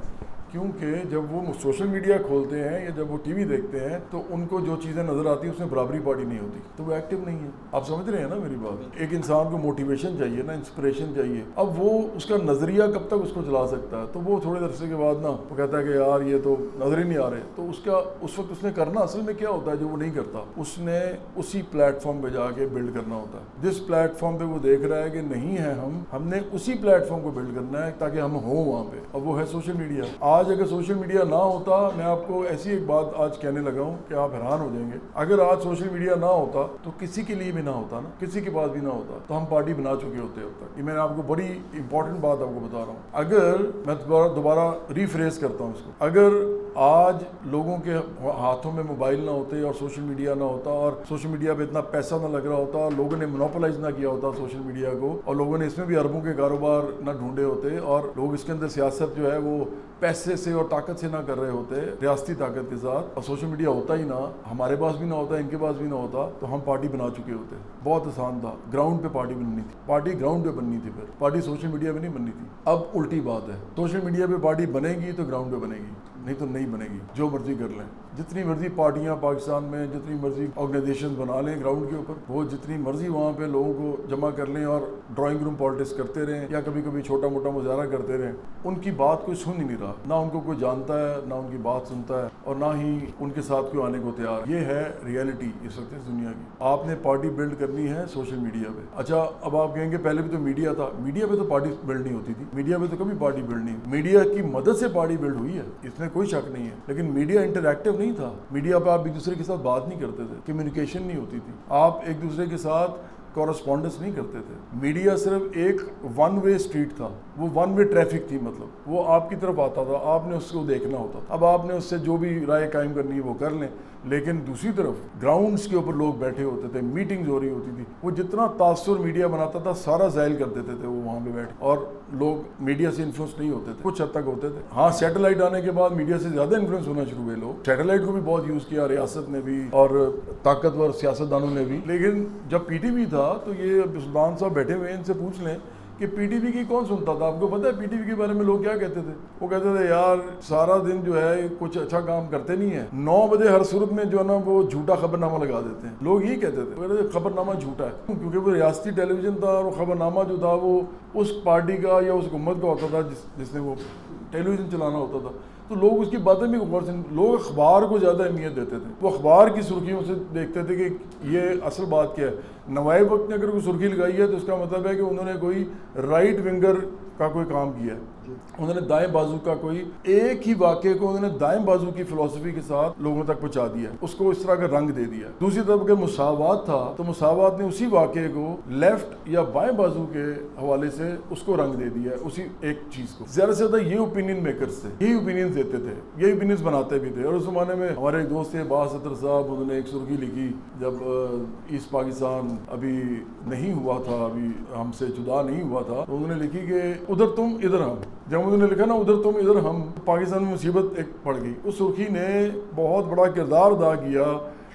क्योंकि जब वो सोशल मीडिया खोलते हैं या जब वो टीवी देखते हैं तो उनको जो चीज़ें नज़र आती हैं उसमें बराबरी पार्टी नहीं होती, तो वो एक्टिव नहीं है। आप समझ रहे हैं ना मेरी बात? एक इंसान को मोटिवेशन चाहिए ना, इंस्पिरेशन चाहिए। अब वो उसका नज़रिया कब तक उसको चला सकता है? तो वो थोड़े अरसे के बाद ना वो कहता है कि यार ये तो नज़र ही नहीं आ रहे। तो उसका उस वक्त उसने करना असल में क्या होता है जो वो नहीं करता, उसने उसी प्लेटफॉर्म पर जाके बिल्ड करना होता है। जिस प्लेटफॉर्म पर वो देख रहा है कि नहीं है हमने उसी प्लेटफॉर्म को बिल्ड करना है ताकि हम हों वहाँ पे। अब वो है सोशल मीडिया। आज अगर सोशल मीडिया ना होता, मैं आपको ऐसी एक बात आज कहने लगा हूँ कि आप हैरान हो जाएंगे, अगर आज सोशल मीडिया ना होता तो किसी के लिए भी ना होता ना, किसी के पास भी ना होता, तो हम पार्टी बना चुके होते अब तक। ये मैं आपको बड़ी इंपॉर्टेंट बात आपको बता रहा हूँ। अगर मैं दोबारा रिफ्रेश करता हूँ इसको, अगर आज लोगों के हाथों में मोबाइल ना होते और सोशल मीडिया ना होता और सोशल मीडिया पे इतना पैसा ना लग रहा होता और लोगों ने मोनोपोलाइज ना किया होता सोशल मीडिया को, और लोगों ने इसमें भी अरबों के कारोबार ना ढूंढे होते, और लोग इसके अंदर सियासत जो है वो पैसे से और ताकत से ना कर रहे होते, रियासती ताकत के साथ, और सोशल मीडिया होता ही ना, हमारे पास भी ना होता, इनके पास भी ना होता, तो हम पार्टी बना चुके होते। बहुत आसान था, ग्राउंड पे पार्टी बननी थी, पार्टी ग्राउंड पे बननी थी, फिर पार्टी सोशल मीडिया पे नहीं बननी थी। अब उल्टी बात है, सोशल मीडिया पे पार्टी बनेगी तो ग्राउंड पे बनेगी। नहीं तो नहीं बनेगी। जो मर्जी कर लें, जितनी मर्जी पार्टियां पाकिस्तान में, जितनी मर्जी ऑर्गेनाइजेशन बना लें ग्राउंड के ऊपर, वो जितनी मर्जी वहाँ पे लोगों को जमा कर लें और ड्राइंग रूम पॉलिटिक्स करते रहें या कभी कभी छोटा मोटा मुजाहरा करते रहें, उनकी बात कोई सुन ही नहीं रहा। ना उनको कोई जानता है, ना उनकी बात सुनता है, और ना ही उनके साथ कोई आने को तैयार है। ये है रियलिटी इस वक्त इस दुनिया की। आपने पार्टी बिल्ड करनी है सोशल मीडिया पे। अच्छा, अब आप कहेंगे पहले भी तो मीडिया था, मीडिया पे तो पार्टी बिल्ड नहीं होती थी, मीडिया पे तो कभी पार्टी बिल्ड नहीं। मीडिया की मदद से पार्टी बिल्ड हुई है, इसमें कोई शक नहीं है, लेकिन मीडिया इंटरैक्टिव नहीं था। मीडिया पर आप एक दूसरे के साथ बात नहीं करते थे, कम्युनिकेशन नहीं होती थी, आप एक दूसरे के साथ कॉरेस्पॉन्डेंस नहीं करते थे। मीडिया सिर्फ एक वन वे स्ट्रीट था, वो वन वे ट्रैफिक थी, मतलब वो आपकी तरफ आता था, आपने उसको देखना होता था। अब आपने उससे जो भी राय कायम करनी है वो कर लें, लेकिन दूसरी तरफ ग्राउंड्स के ऊपर लोग बैठे होते थे, मीटिंग्स हो रही होती थी, वो जितना तासुर मीडिया बनाता था सारा ज़ाहिल कर देते थे वो वहाँ पे बैठ, और लोग मीडिया से इन्फ्लुएंस नहीं होते थे, कुछ हद तक होते थे। हाँ, सैटेलाइट आने के बाद मीडिया से ज़्यादा इन्फ्लुएंस होना शुरू हुए लोग। सैटेलाइट को भी बहुत यूज़ किया रियासत ने भी और ताकतवर सियासतदानों ने भी। लेकिन जब PTV था तो ये सुल्तान साहब बैठे हुए, इनसे पूछ लें कि PTV की कौन सुनता था। आपको पता है PTV के बारे में लोग क्या कहते थे? वो कहते थे यार सारा दिन जो है कुछ अच्छा काम करते नहीं है, 9 बजे हर सूरत में जो है ना वो झूठा खबरनामा लगा देते हैं। लोग यही कहते थे, कहते थे खबरनामा झूठा है, क्योंकि वो रियासती टेलीविजन था और खबरनामा जो था वो उस पार्टी का या उस हुकूमत का होता था जिसने वो टेलीविज़न चलाना होता था। तो लोग उसकी बातें भी गौर से, लोग अखबार को ज़्यादा अहमियत देते थे, वो अखबार की सुर्खियों से देखते थे कि ये असल बात क्या है। नवाब वक्त ने अगर कोई सुर्खी लगाई है तो इसका मतलब है कि उन्होंने कोई राइट विंगर का कोई काम किया है, उन्होंने दाएं बाजू का कोई एक ही वाक़े को उन्होंने दाएं बाजू की फिलॉसफी के साथ लोगों तक पहुंचा दिया, उसको इस तरह का रंग दे दिया। दूसरी तरफ अगर मुसावात था तो मुसावात ने उसी वाक़े को लेफ्ट या बाएं बाजू के हवाले से उसको रंग दे दिया, उसी एक चीज़ को। ज़्यादा से ज़्यादा ये ओपिनियन मेकर्स थे, यही ओपिनियन देते थे, यही ओपिनियन बनाते भी थे। और उस ज़माने में हमारे एक दोस्त थे बास अतर साहब, उन्होंने एक सुर्खी लिखी जब ईस्ट पाकिस्तान अभी नहीं हुआ था, अभी हमसे जुदा नहीं हुआ था, तो उन्होंने लिखी कि उधर तुम इधर हम। जब उन्होंने लिखा ना उधर तुम इधर हम, पाकिस्तान में मुसीबत एक पड़ गई। उस सुर्खी ने बहुत बड़ा किरदार अदा किया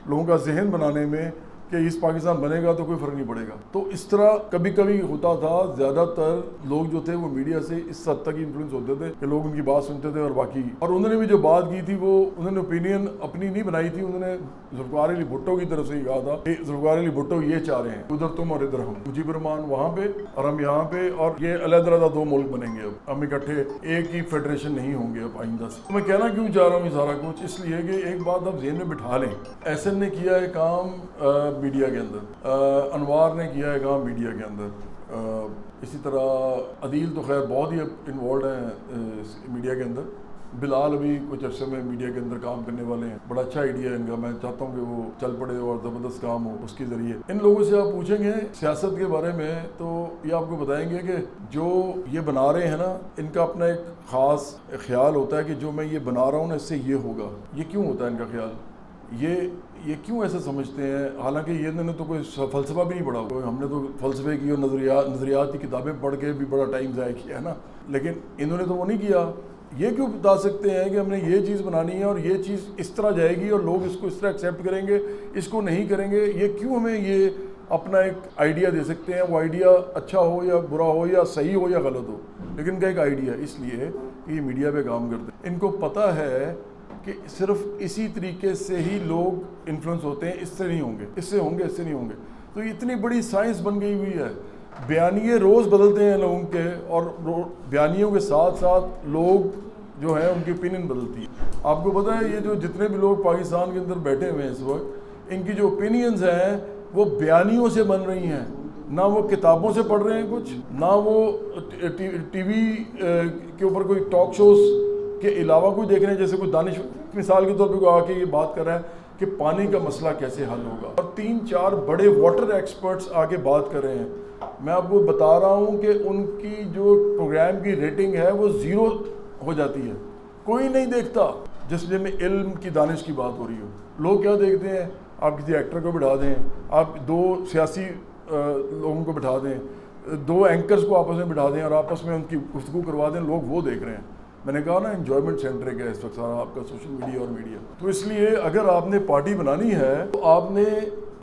लोगों का जहन बनाने में कि इस पाकिस्तान बनेगा तो कोई फ़र्क नहीं पड़ेगा। तो इस तरह कभी कभी होता था। ज़्यादातर लोग जो थे वो मीडिया से इस हद तक इन्फ्लुएंस होते थे कि लोग उनकी बात सुनते थे और बाकी। और उन्होंने भी जो बात की थी वो उन्होंने ओपिनियन अपनी नहीं बनाई थी, उन्होंने जुल्फ़िकार अली भुट्टो की तरफ से ही कहा था कि जुल्फ़िकार अली भुट्टो ये चाह रहे हैं, उधर तुम और इधर हम, मुजीबुर रहमान वहाँ पे और हम यहाँ पे, और ये अलग-अलग 2 मुल्क बनेंगे। अब हम इकट्ठे एक ही फेडरेशन नहीं होंगे अब आइंदा से। तो मैं कहना क्यों चाह रहा हूँ ये सारा कुछ, इसलिए कि एक बात आप ज़हन में बिठा लें, SN ने किया है काम मीडिया के अंदर, अनवार ने किया है काम मीडिया के अंदर, इसी तरह अदील तो खैर बहुत ही इन्वॉल्व हैं मीडिया के अंदर, बिलाल अभी कुछ अर्से में मीडिया के अंदर काम करने वाले हैं। बड़ा अच्छा आइडिया है इनका, मैं चाहता हूँ कि वो चल पड़े और ज़बरदस्त काम हो उसके ज़रिए। इन लोगों से आप पूछेंगे सियासत के बारे में तो ये आपको बताएंगे कि जो ये बना रहे हैं ना, इनका अपना एक ख़ास ख्याल होता है कि जो मैं ये बना रहा हूँ ना इससे ये होगा। ये क्यों होता है इनका ख्याल, ये क्यों ऐसा समझते हैं? हालांकि ये इन्होंने तो कोई फ़लसफ़ा भी नहीं पढ़ा, हमने तो फ़लसफ़े की और नज़रियात की किताबें पढ़ के भी बड़ा टाइम ज़ाया किया है ना, लेकिन इन्होंने तो वो नहीं किया। ये क्यों बता सकते हैं कि हमने ये चीज़ बनानी है और ये चीज़ इस तरह जाएगी और लोग इसको इस तरह एक्सेप्ट करेंगे, इसको नहीं करेंगे? ये क्यों हमें ये अपना एक आइडिया दे सकते हैं? वो आइडिया अच्छा हो या बुरा हो या सही हो या गलत हो, लेकिन इनका एक आइडिया इसलिए कि ये मीडिया पे काम करते हैं। इनको पता है कि सिर्फ इसी तरीके से ही लोग इन्फ्लुएंस होते हैं, इससे नहीं होंगे, इससे होंगे, इससे नहीं होंगे। तो इतनी बड़ी साइंस बन गई हुई है, बयानिए रोज़ बदलते हैं लोगों के, और बयानियों के साथ साथ लोग जो हैं उनकी ओपिनियन बदलती है। आपको पता है ये जो जितने भी लोग पाकिस्तान के अंदर बैठे हुए हैं इस वक्त, इनकी जो ओपिनियंस हैं वो बयानियों से बन रही हैं, ना वो किताबों से पढ़ रहे हैं कुछ, ना वो टीवी के ऊपर कोई टॉक शोज़ के अलावा कोई देख रहे हैं। जैसे कोई दानिश मिसाल के तौर पर आके ये बात कर रहा है कि पानी का मसला कैसे हल होगा, और 3-4 बड़े वाटर एक्सपर्ट्स आके बात कर रहे हैं। मैं आपको बता रहा हूँ कि उनकी जो प्रोग्राम की रेटिंग है वो 0 हो जाती है, कोई नहीं देखता जिसमें इल्म की दानिश की बात हो रही हो। लोग क्या देखते हैं, आप किसी एक्टर को बिठा दें, आप 2 सियासी लोगों को बिठा दें, 2 एंकर्स को आपस में बिठा दें और आपस में उनकी गुफ्तगू करवा दें, लोग वो देख रहे हैं। मैंने कहा ना एंजॉयमेंट सेंट्रिक है इस वक्त सारा आपका सोशल मीडिया और मीडिया। तो इसलिए अगर आपने पार्टी बनानी है तो आपने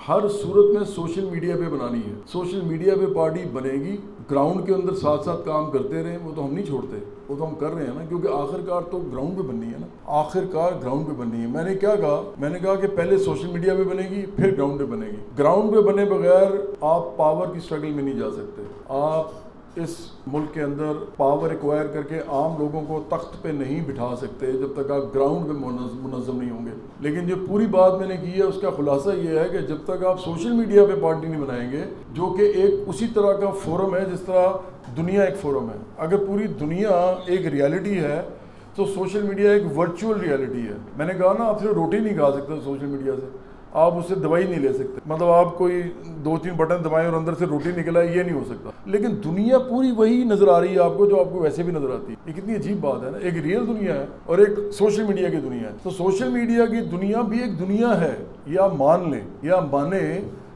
हर सूरत में सोशल मीडिया पे बनानी है। सोशल मीडिया पे पार्टी बनेगी, ग्राउंड के अंदर साथ साथ काम करते रहें, वो तो हम नहीं छोड़ते, वो तो हम कर रहे हैं ना, क्योंकि आखिरकार तो ग्राउंड पे बननी है ना, आखिरकार ग्राउंड पे बननी है। मैंने क्या कहा, मैंने कहा कि पहले सोशल मीडिया पे बनेगी, फिर ग्राउंड पे बनेगी। ग्राउंड पे बने बगैर आप पावर की स्ट्रगल में नहीं जा सकते। आप इस मुल्क के अंदर पावर एक्वायर करके आम लोगों को तख्त पे नहीं बिठा सकते जब तक आप ग्राउंड पे मुनज़्ज़म नहीं होंगे। लेकिन जो पूरी बात मैंने की है उसका खुलासा ये है कि जब तक आप सोशल मीडिया पे पार्टी नहीं बनाएंगे, जो कि एक उसी तरह का फोरम है जिस तरह दुनिया एक फोरम है। अगर पूरी दुनिया एक रियलिटी है तो सोशल मीडिया एक वर्चुअल रियलिटी है। मैंने कहा ना, आप सिर्फ रोटी नहीं खा सकते सोशल मीडिया से, आप उससे दवाई नहीं ले सकते। मतलब आप कोई 2-3 बटन दबाएं और अंदर से रोटी निकल आए, ये नहीं हो सकता। लेकिन दुनिया पूरी वही नजर आ रही है आपको जो आपको वैसे भी नजर आती है। ये कितनी अजीब बात है ना, एक रियल दुनिया है और एक सोशल मीडिया की दुनिया है। तो सोशल मीडिया की दुनिया भी एक दुनिया है, या मान लें या माने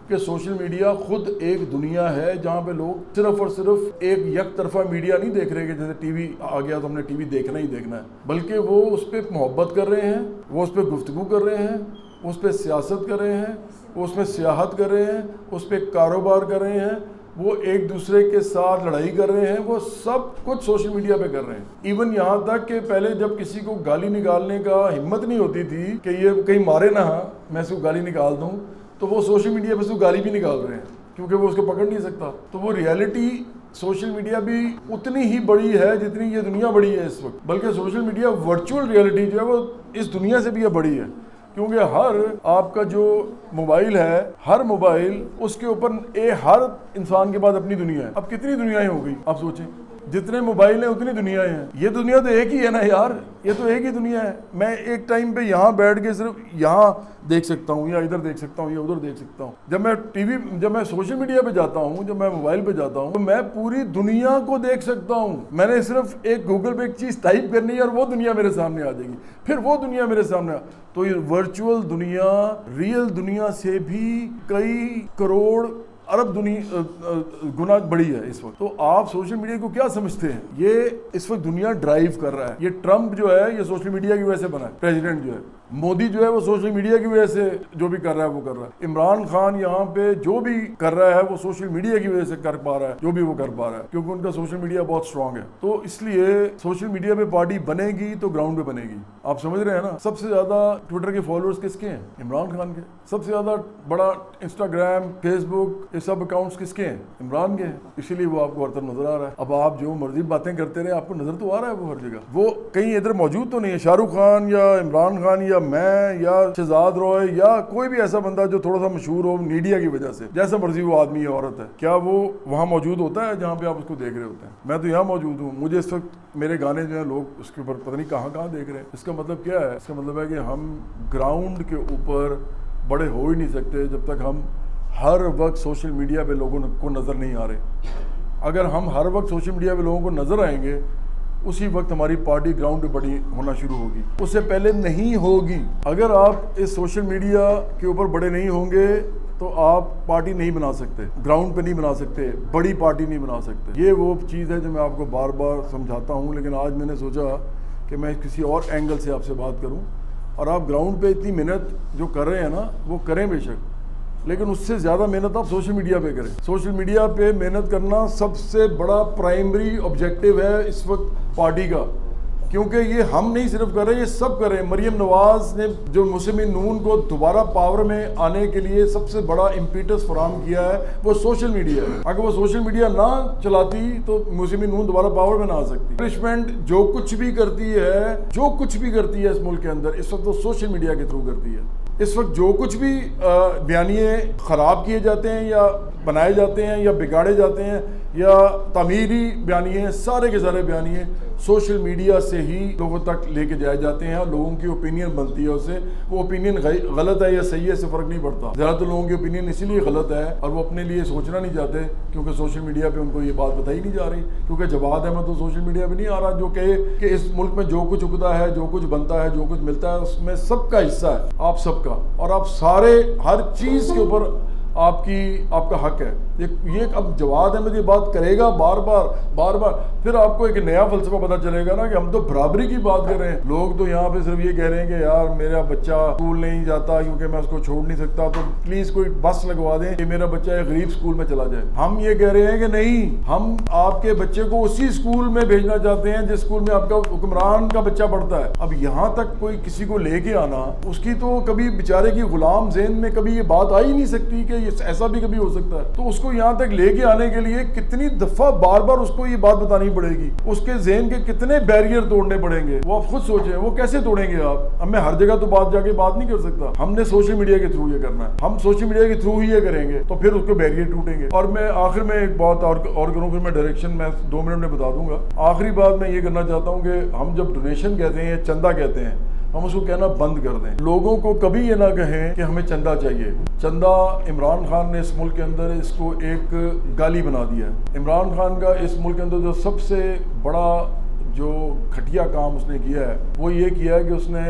कि सोशल मीडिया खुद एक दुनिया है जहाँ पे लोग सिर्फ और सिर्फ एक तरफा मीडिया नहीं देख रहे कि जैसे टीवी आ गया तो हमने टीवी देखना ही देखना है, बल्कि वो उस पर मोहब्बत कर रहे हैं, वो उस पर गुफ्तगू कर रहे हैं, उस पर सियासत कर रहे हैं, वो उसमें सियाहत कर रहे हैं, उस पर कारोबार कर रहे हैं, वो एक दूसरे के साथ लड़ाई कर रहे हैं, वो सब कुछ सोशल मीडिया पे कर रहे हैं। इवन यहाँ तक कि पहले जब किसी को गाली निकालने का हिम्मत नहीं होती थी कि ये कहीं मारे ना, मैं इसको गाली निकाल दूँ, तो वो सोशल मीडिया पे उसको गाली भी निकाल रहे हैं क्योंकि वो उसको पकड़ नहीं सकता। तो वो रियलिटी सोशल मीडिया भी उतनी ही बड़ी है जितनी ये दुनिया बड़ी है इस वक्त, बल्कि सोशल मीडिया वर्चुअल रियलिटी जो है वो इस दुनिया से भी बड़ी है, क्योंकि हर आपका जो मोबाइल है, हर मोबाइल उसके ऊपर हर इंसान के पास अपनी दुनिया है। अब कितनी दुनियाएं हो गई आप सोचें, जितने मोबाइल हैं उतनी दुनियाएं हैं। ये दुनिया तो एक ही है ना यार, ये तो एक ही दुनिया है। मैं एक टाइम पे यहाँ बैठ के सिर्फ यहाँ देख सकता हूँ, या इधर देख सकता हूँ, या उधर देख सकता हूँ। जब मैं सोशल मीडिया पे जाता हूँ, जब मैं मोबाइल पे जाता हूँ, तो मैं पूरी दुनिया को देख सकता हूँ। मैंने सिर्फ एक गूगल पे एक चीज़ टाइप करनी है और वो दुनिया मेरे सामने आ जाएगी, फिर वो दुनिया मेरे सामने तो ये वर्चुअल दुनिया रियल दुनिया से भी कई करोड़ अरब गुना बड़ी है इस वक्त। तो आप सोशल मीडिया को क्या समझते हैं? ये इस वक्त दुनिया ड्राइव कर रहा है। ये ट्रम्प जो है ये सोशल मीडिया की वजह से बना है, प्रेसिडेंट जो है। मोदी जो है वो सोशल मीडिया की वजह से जो भी कर रहा है वो कर रहा है। इमरान खान यहाँ पे जो भी कर रहा है वो सोशल मीडिया की वजह से कर पा रहा है, जो भी वो कर पा रहा है, क्योंकि उनका सोशल मीडिया बहुत स्ट्रांग है। तो इसलिए सोशल मीडिया पे पार्टी बनेगी तो ग्राउंड पे बनेगी। आप समझ रहे हैं ना? सबसे ज्यादा ट्विटर के फॉलोअर्स किसके हैं? इमरान खान के। सबसे ज्यादा बड़ा इंस्टाग्राम, फेसबुक, ये सब अकाउंट्स किसके हैं? इमरान के हैं। इसीलिए वो आपको हर तरफ नजर आ रहा है। अब आप जो मर्जी बातें करते रहे, आपको नजर तो आ रहा है वो हर जगह। वो कहीं इधर मौजूद तो नहीं है। शाहरुख खान या इमरान खान या मैं या शहजाद रॉय या कोई भी ऐसा बंदा जो थोड़ा सा मशहूर हो मीडिया की वजह से, जैसा मर्जी वो आदमी है, औरत है, क्या वो वहाँ मौजूद होता है जहाँ पे आप उसको देख रहे होते हैं? मैं तो यहाँ मौजूद हूँ। मुझे इस वक्त मेरे गाने जो है लोग उसके ऊपर पता नहीं कहाँ देख रहे हैं। इसका मतलब क्या है? इसका मतलब है कि हम ग्राउंड के ऊपर बड़े हो ही नहीं सकते जब तक हम हर वक्त सोशल मीडिया पे लोगों को नज़र नहीं आ रहे। अगर हम हर वक्त सोशल मीडिया पे लोगों को नज़र आएंगे, उसी वक्त हमारी पार्टी ग्राउंड पे बड़ी होना शुरू होगी, उससे पहले नहीं होगी। अगर आप इस सोशल मीडिया के ऊपर बड़े नहीं होंगे तो आप पार्टी नहीं बना सकते, ग्राउंड पे नहीं बना सकते, बड़ी पार्टी नहीं बना सकते। ये वो चीज़ है जो मैं आपको बार बार समझाता हूँ, लेकिन आज मैंने सोचा कि मैं किसी और एंगल से आपसे बात करूँ। और आप ग्राउंड पे इतनी मेहनत जो कर रहे हैं ना, वो करें बेशक, लेकिन उससे ज़्यादा मेहनत आप सोशल मीडिया पे करें। सोशल मीडिया पे मेहनत करना सबसे बड़ा प्राइमरी ऑब्जेक्टिव है इस वक्त पार्टी का, क्योंकि ये हम नहीं सिर्फ कर रहे, ये सब कर रहे हैं। मरियम नवाज ने जो मुस्लिम नून को दोबारा पावर में आने के लिए सबसे बड़ा इम्पीटस फराहम किया है वो सोशल मीडिया है। अगर वो सोशल मीडिया ना चलाती तो मुस्लिम नून दोबारा पावर में ना आ सकती। पनिशमेंट जो कुछ भी करती है इस मुल्क के अंदर, इस वक्त वो सोशल मीडिया के थ्रू करती है। इस वक्त जो कुछ भी बयानिए ख़राब किए जाते हैं या बनाए जाते हैं या बिगाड़े जाते हैं या तमीरी बयानिए, सारे के सारे बयानिए सोशल मीडिया से ही लोगों तक लेके जाए जाते हैं। लोगों की ओपिनियन बनती है उससे। वो ओपिनियन गलत है या सही है, इससे फ़र्क नहीं पड़ता। ज़्यादातर लोगों की ओपिनियन इसीलिए गलत है और वो अपने लिए सोचना नहीं चाहते, क्योंकि सोशल मीडिया पे उनको ये बात बताई नहीं जा रही। क्योंकि जवाद अहमद तो सोशल मीडिया पे नहीं आ रहा जो कहे कि इस मुल्क में जो कुछ उगता है, जो कुछ बनता है, जो कुछ मिलता है, उसमें सबका हिस्सा है, आप सबका, और आप सारे हर चीज़ के ऊपर आपका हक है। ये अब जवाद अहमद ये बात करेगा बार बार, फिर आपको एक नया फलसफा पता चलेगा ना कि हम तो बराबरी की बात कर रहे हैं। लोग तो यहाँ पे सिर्फ ये कह रहे हैं कि यार मेरा बच्चा स्कूल नहीं जाता क्योंकि मैं उसको छोड़ नहीं सकता, तो प्लीज कोई बस लगवा दें कि मेरा बच्चा एक गरीब स्कूल में चला जाए। हम ये कह रहे हैं कि नहीं, हम आपके बच्चे को उसी स्कूल में भेजना चाहते हैं जिस स्कूल में आपका हुक्मरान का बच्चा पढ़ता है। अब यहाँ तक कोई किसी को लेके आना, उसकी तो कभी बेचारे की गुलाम ज़हन में कभी ये बात आ ही नहीं सकती कि ये ऐसा भी कभी हो सकता है। तो उसको यहाँ तक लेके आने के लिए कितनी दफा बार बार उसको ये बात बतानी पड़ेगी, उसके ज़हन के कितने बैरियर तोड़ने पड़ेंगे, वो आप खुद सोचें, वो कैसे तोड़ेंगे आप। अब मैं हर जगह तो जाके बात नहीं कर सकता, हमने सोशल मीडिया के थ्रू ये करना है, हम सोशल मीडिया के थ्रू ही ये करेंगे तो फिर उसके बैरियर टूटेंगे। और मैं आखिर में एक बात और करूँ, फिर मैं डायरेक्शन मैं 2 मिनट में बता दूंगा। आखिरी बात मैं ये करना चाहता हूँ कि हम जब डोनेशन कहते हैं या चंदा कहते हैं, हम उसको कहना बंद कर दें। लोगों को कभी ये ना कहें कि हमें चंदा चाहिए। चंदा, इमरान खान ने इस मुल्क के अंदर इसको एक गाली बना दिया है। इमरान खान का इस मुल्क के अंदर जो सबसे बड़ा जो घटिया काम उसने किया है वो ये किया है कि उसने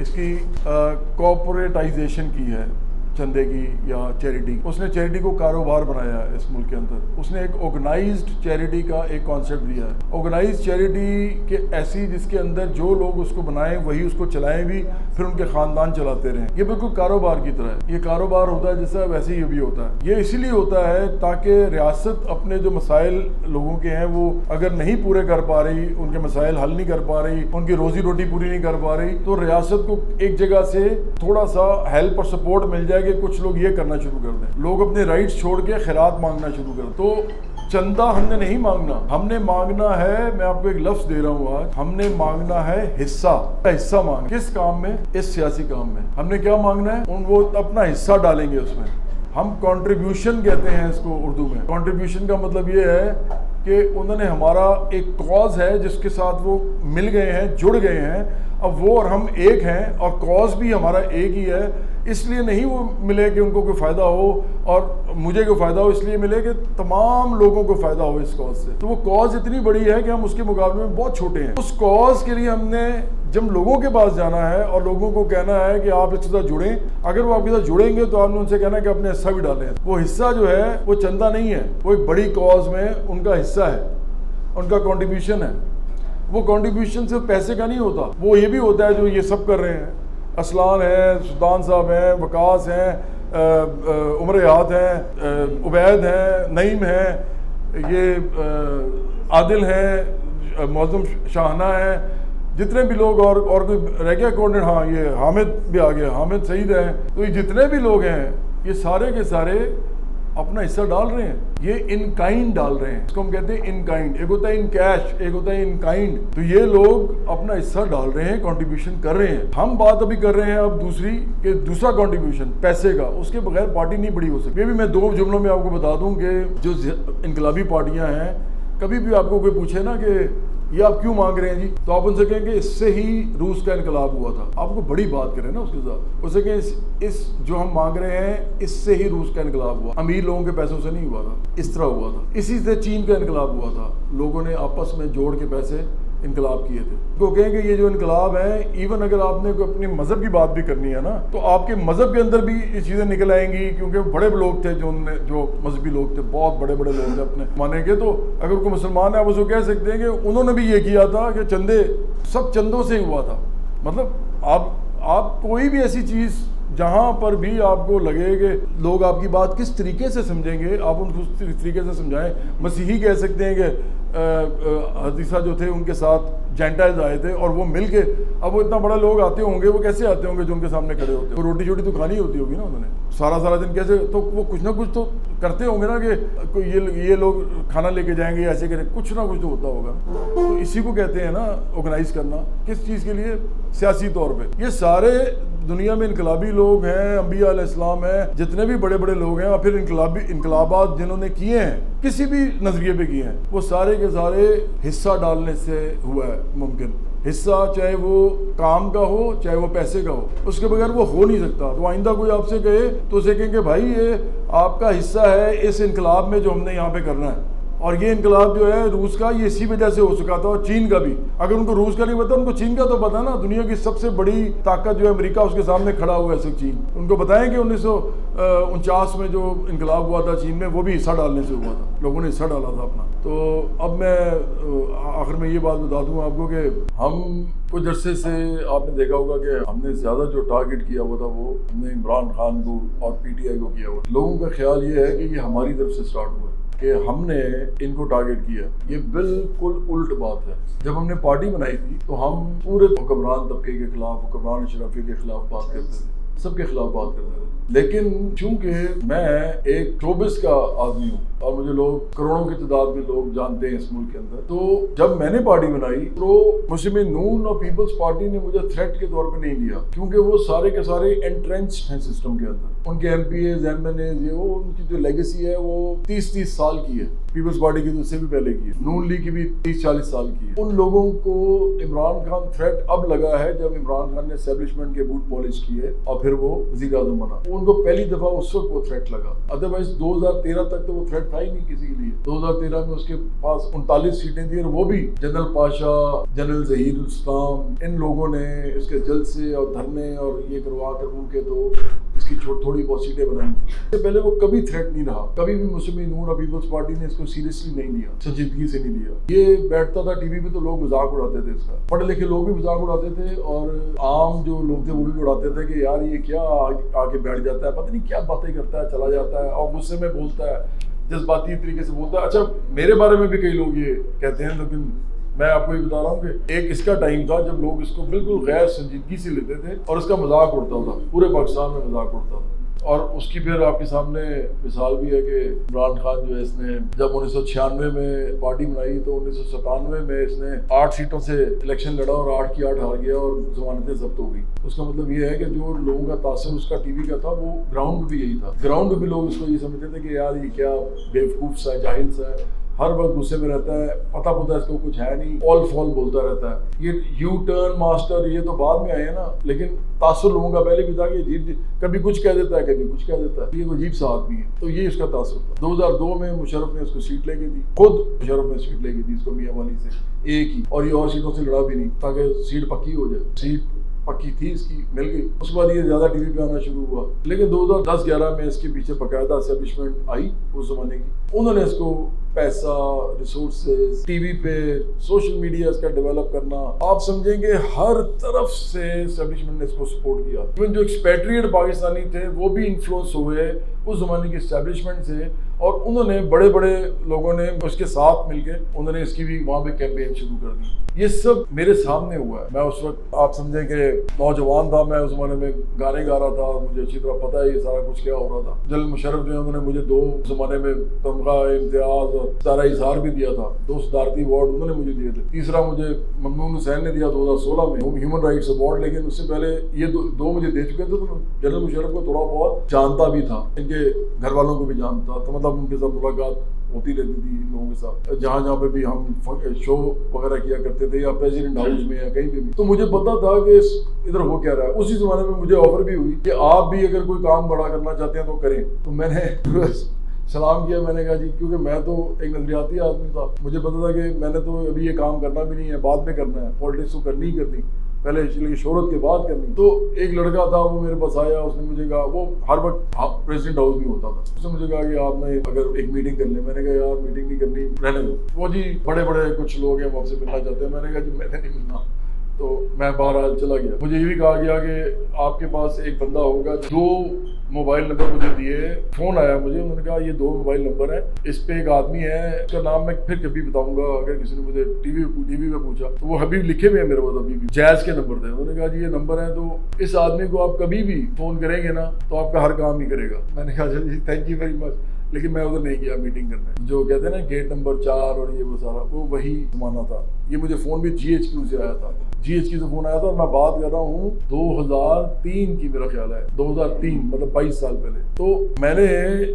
इसकी कॉर्पोरेटाइजेशन की है, चंदे की या चैरिटी। उसने चैरिटी को कारोबार बनाया है इस मुल्क के अंदर। उसने एक ऑर्गेनाइज्ड चैरिटी का एक कॉन्सेप्ट दिया है। ऑर्गेनाइज्ड चैरिटी के ऐसी जिसके अंदर जो लोग उसको बनाएं वही उसको चलाएं भी, फिर उनके खानदान चलाते रहें। ये बिल्कुल कारोबार की तरह है। ये कारोबार होता है जैसा, वैसे ये भी होता है। ये इसीलिए होता है ताकि रियासत अपने जो मसाइल लोगों के हैं वो अगर नहीं पूरे कर पा रही, उनके मसाइल हल नहीं कर पा रही, उनकी रोजी रोटी पूरी नहीं कर पा रही, तो रियासत को एक जगह से थोड़ा सा हेल्प और सपोर्ट मिल जाए कि कुछ लोग ये करना शुरू कर दें, लोग अपने राइट्स छोड़ के खैरात मांगना शुरू कर। तो चंदा हमने नहीं मांगना, हमने मांगना है, मैं आपको एक लफ्ज दे रहा हूँ आज, हमने मांगना है हिस्सा मांग। किस काम में? इस सियासी काम में। हमने क्या मांगना है? वो अपना हिस्सा डालेंगे उसमें। हम कंट्रीब्यूशन कहते हैं इसको उर्दू में। कंट्रीब्यूशन का मतलब ये है कि उन्होंने हमारा एक कॉज है जिसके साथ वो मिल गए हैं, जुड़ गए हैं, अब वो और हम एक हैं और कॉज भी हमारा एक ही है। इसलिए नहीं वो मिले कि उनको कोई फ़ायदा हो और मुझे कोई फ़ायदा हो, इसलिए मिले कि तमाम लोगों को फ़ायदा हो इस कॉज से। तो वो कॉज इतनी बड़ी है कि हम उसके मुकाबले में बहुत छोटे हैं। उस कॉज के लिए हमने जब लोगों के पास जाना है और लोगों को कहना है कि आप इसके साथ जुड़ें, अगर वो आपके साथ जुड़ेंगे तो आपने उनसे कहना है कि अपने हिस्सा भी डालें। वो हिस्सा जो है वो चंदा नहीं है, वो एक बड़ी कॉज में उनका हिस्सा है, उनका कॉन्ट्रीब्यूशन है। वो कॉन्ट्रीब्यूशन सिर्फ पैसे का नहीं होता, वो ये भी होता है जो ये सब कर रहे हैं। असलान है, सुल्तान साहब हैं, वकास हैं, उमर याद हैं, उबैद हैं, नईम हैं, ये आदिल हैं, मौज़म शाहना है, जितने भी लोग और कोई रह गया कोऑर्डिनेटर, हाँ ये हामिद भी आ गया, हामिद सईद हैं। तो ये जितने भी लोग हैं ये सारे के सारे अपना हिस्सा डाल रहे हैं। ये इन काइंड डाल रहे हैं, इसको हम कहते हैं इन काइंड। एक होता है इन कैश, एक होता है इन काइंड। तो ये लोग अपना हिस्सा डाल रहे हैं, कंट्रीब्यूशन कर रहे हैं। हम बात अभी कर रहे हैं अब दूसरी कि दूसरा कंट्रीब्यूशन पैसे का, उसके बगैर पार्टी नहीं बड़ी हो सकती। ये भी मैं 2 जुमलों में आपको बता दूं कि जो इनकलाबी पार्टियां हैं, कभी भी आपको कोई पूछे ना कि ये आप क्यों मांग रहे हैं जी, तो आप उनसे कहेंगे इससे ही रूस का इनकलाब हुआ था। आपको बड़ी बात करें ना उसके साथ, उससे कहें इस जो हम मांग रहे हैं इससे ही रूस का इनकलाब हुआ, अमीर लोगों के पैसों से नहीं हुआ था, इस तरह हुआ था। इसी से चीन का इनकलाब हुआ था, लोगों ने आपस में जोड़ के पैसे इनकलाब किए थे। तो कहेंगे ये जो इनकलाब है, इवन अगर आपने कोई अपने मजहब की बात भी करनी है ना, तो आपके मजहब के अंदर भी ये चीज़ें निकल आएंगी, क्योंकि बड़े लोग थे जो मजहबी लोग थे, बहुत बड़े बड़े लोग थे अपने माने के। तो अगर कोई मुसलमान है आप उसको कह सकते हैं कि उन्होंने भी ये किया था कि चंदे सब चंदों से ही हुआ था। मतलब आप कोई भी ऐसी चीज़ जहाँ पर भी आपको लगे कि लोग आपकी बात किस तरीके से समझेंगे, आप उनको उस तरीके से समझाएं। मसीही कह सकते हैं कि हदीसा जो थे उनके साथ जेंटाइल्स आए थे और वो मिल के, अब वो इतना बड़ा लोग आते होंगे, वो कैसे आते होंगे जो उनके सामने खड़े होते हैं। वो रोटी छोटी तो खानी होती होगी ना उन्होंने, सारा दिन कैसे, तो वो कुछ ना कुछ तो करते होंगे ना कि कोई ये लोग खाना लेके जाएंगे, ऐसे करें, कुछ ना कुछ तो होता होगा। तो इसी को कहते हैं ना ऑर्गेनाइज करना। किस चीज़ के लिए? सियासी तौर पर। ये सारे दुनिया में इनकलाबी लोग हैं, अंबिया अलैहिस्सलाम है, जितने भी बड़े बड़े लोग हैं और फिर इनकलाबात जिन्होंने किए हैं, किसी भी नजरिए पे किए हैं, वो सारे के सारे हिस्सा डालने से हुआ है मुमकिन। हिस्सा चाहे वो काम का हो चाहे वो पैसे का हो, उसके बगैर वो हो नहीं सकता। तो आइंदा कोई आपसे कहे तो उसे कहेंगे भाई ये आपका हिस्सा है इस इनकलाब में जो हमने यहाँ पे करना है, और ये इनकलाब जो है रूस का, ये इसी वजह से हो चुका था, और चीन का भी। अगर उनको रूस का नहीं पता, उनको चीन का तो पता ना। दुनिया की सबसे बड़ी ताकत जो है अमेरिका, उसके सामने खड़ा हुआ है सिर्फ चीन। उनको बताएं कि 1949 में जो इनकलाब हुआ था चीन में, वो भी हिस्सा डालने से हुआ था, लोगों ने हिस्सा डाला था अपना। तो अब मैं आखिर में ये बात बता दूं आपको कि हम कुछ अरसे से, आपने देखा होगा कि हमने ज़्यादा जो टारगेट किया हुआ था वो हमने इमरान खान को और PTI को किया हुआ। लोगों का ख्याल ये है कि ये हमारी तरफ से स्टार्ट हुआ है कि हमने इनको टारगेट किया। ये बिल्कुल उल्ट बात है। जब हमने पार्टी बनाई थी तो हम पूरे हुक्मरान तबके के खिलाफ, हुक्मरान अशराफी के खिलाफ बात करते थे, सबके खिलाफ बात करते थे। लेकिन चूंकि मैं एक शोबिस का आदमी हूँ और मुझे लोग करोड़ों की तादाद में लोग जानते हैं इस मुल्क के अंदर, तो जब मैंने पार्टी बनाई तो मुस्लिम नून और पीपल्स पार्टी ने मुझे थ्रेट के तौर पे नहीं लिया, क्योंकि वो सारे के सारे एंट्रेंच्ड हैं सिस्टम के अंदर। उनके MPAs, MNAs, ये वो उनकी जो लेगेसी है वो 30-30 साल की है। पीपल्स पार्टी की तो उससे भी पहले की है, नून लीग की भी 30-40 साल की है। उन लोगों को इमरान खान थ्रेट अब लगा है जब इमरान खान ने एस्टेब्लिशमेंट के बूट पॉलिश किए और फिर वो वज़ीर आज़म बना। उनको पहली दफा उस वक्त वो थ्रेट लगा, अदरवाइज 2013 तक तो वो थ्रेट था ही नहीं किसी के लिए। 2013 में उसके पास 39 सीटें थी और वो भी जनरल पाशा, जनरल ज़हीरुल इस्लाम, इन लोगों ने इसके जलसे और धरने और ये करवा कर के तो इसकी थोड़ी बहुत सीटें बनाई थी। इससे पहले वो कभी थ्रेट नहीं रहा, कभी भी मुस्लिम नून और पीपल्स पार्टी ने इसको सीरियसली नहीं लिया, संजीदगी से नहीं लिया। ये बैठता था टीवी पे तो लोग मजाक उड़ाते थे इसका, पढ़े लिखे लोग भी मजाक उड़ाते थे और आम जो लोग थे वो भी उड़ाते थे कि यार ये क्या आके बैठ जाता है, पता नहीं क्या बातें करता है, चला जाता है और गुस्से में बोलता है, जज्बाती तरीके से बोलता है। अच्छा, मेरे बारे में भी कई लोग ये कहते हैं, लेकिन मैं आपको ये बता रहा हूँ कि एक इसका टाइम था जब लोग इसको बिल्कुल गैर संजीदगी से लेते थे और इसका मजाक उड़ता था, पूरे पाकिस्तान में मजाक उड़ता था। और उसकी फिर आपके सामने मिसाल भी है कि इमरान खान जो है, इसने जब 1996 में पार्टी बनाई तो 1997 में इसने 8 सीटों से इलेक्शन लड़ा और 8 की 8 हार गया और जमानतें जब्त हो गई। उसका मतलब ये है कि जो लोगों का तासर उसका टीवी का था वो ग्राउंड भी यही था। ग्राउंड भी लोग उसको ये समझते थे कि यार ये क्या बेवकूफ़ सा, जाहिल सा है, हर वक्त गुस्से में रहता है, पता पुता इसको कुछ है नहीं, ऑल फॉल बोलता रहता है। ये यू टर्न मास्टर ये तो बाद में आए हैं ना, लेकिन तासुर लोगों का पहले भी था कि अजीब, कभी कुछ कह देता है, कभी कुछ कह देता है, ये अजीब सा आदमी है। तो ये इसका तासुर था। 2002 में मुशर्रफ ने उसको सीट लेके दी, खुद मुशर्रफ ने सीट लेके दी इसको मियाँ वाली से एक ही, और ये और सीटों से लड़ा भी नहीं ताकि सीट पक्की हो जाए। सीट पक्की थी इसकी, मिल गई। उसके बाद ये ज़्यादा टीवी पे आना शुरू हुआ। लेकिन 2010-11 में इसके पीछे बाकायदा एस्टेब्लिशमेंट आई उस जमाने की, उन्होंने इसको पैसा, रिसोर्सेज, टीवी पे, सोशल मीडिया इसका डेवलप करना, आप समझेंगे हर तरफ से एस्टेब्लिशमेंट ने इसको सपोर्ट किया। इवन जो एक्सपेट्रिएट पाकिस्तानी थे वो भी इन्फ्लुएंस हुए उस जमाने की एस्टेब्लिशमेंट से, और उन्होंने बड़े बड़े लोगों ने उसके साथ मिलके उन्होंने इसकी भी वहाँ पे कैंपेन शुरू कर दी। ये सब मेरे सामने हुआ है। मैं उस वक्त, आप समझे कि नौजवान था, मैं उस जमाने में गाने गा रहा था, मुझे अच्छी तरह पता है ये सारा कुछ क्या हो रहा था। जनरल मुशर्रफ जो है उन्होंने मुझे 2 जमाने में तमगा, इम्तियाज और सारा इजहार भी दिया था, 2 सदारती अवार्ड उन्होंने मुझे दिए थे। तीसरा मुझे ममनून हुसैन ने दिया 2016 में, ह्यूमन राइट्स अवार्ड। लेकिन उससे पहले ये दो मुझे दे चुके थे, तो जनरल मुशर्रफ को थोड़ा बहुत जानता भी था, इनके घर वालों को भी जानता, तो मतलब उनके साथ मुलाकात होती रहती थी इन लोगों के साथ, जहाँ जहाँ पे भी हम शो वगैरह किया करते थे या प्रेसिडेंट हाउस में या कहीं पे भी। तो मुझे पता था कि इधर हो क्या रहा है। उसी जमाने में मुझे ऑफर भी हुई कि आप भी अगर कोई काम बड़ा करना चाहते हैं तो करें। तो मैंने सलाम किया, मैंने कहा जी, क्योंकि मैं तो एक नजरियाती आदमी था, मुझे पता था कि मैंने तो अभी ये काम करना भी नहीं है, बाद में करना है, पॉलिटिक्स तो करनी ही करनी, पहले इसलिए शोहरत के बाद करनी। तो एक लड़का था वो मेरे पास आया, उसने मुझे कहा, वो हर वक्त प्रेसिडेंट हाउस में होता था, उसने मुझे कहा कि आपने अगर एक मीटिंग कर ले। मैंने कहा यार मीटिंग नहीं करनी, रहने दो। वो जी बड़े बड़े कुछ लोग हैं वो आपसे मिलना चाहते हैं। मैंने कहा जी मैंने नहीं मिलना। तो मैं बहरहाल चला गया। मुझे ये भी कहा गया कि आपके पास एक बंदा होगा। 2 मोबाइल नंबर मुझे दिए, फोन आया मुझे, उन्होंने कहा ये 2 मोबाइल नंबर है, इस पे एक आदमी है, इसका नाम मैं फिर कभी बताऊंगा, अगर किसी ने मुझे टीवी में पूछा तो वो अभी लिखे हुए हैं मेरे पास, अभी भी जैज के नंबर थे। उन्होंने कहा जी ये नंबर है, तो इस आदमी को आप कभी भी फोन करेंगे ना तो आपका हर काम ही करेगा। मैंने कहा जी थैंक यू वेरी मच। लेकिन मैं उधर नहीं गया मीटिंग करने। जो कहते हैं ना गेट नंबर 4 और ये वो सारा, वो वही जमाना था। ये मुझे फ़ोन भी GHQ से आया था, GHQ से फ़ोन आया था, और मैं बात कर रहा हूँ 2003 की, मेरा ख्याल है 2003, मतलब 22 साल पहले। तो मैंने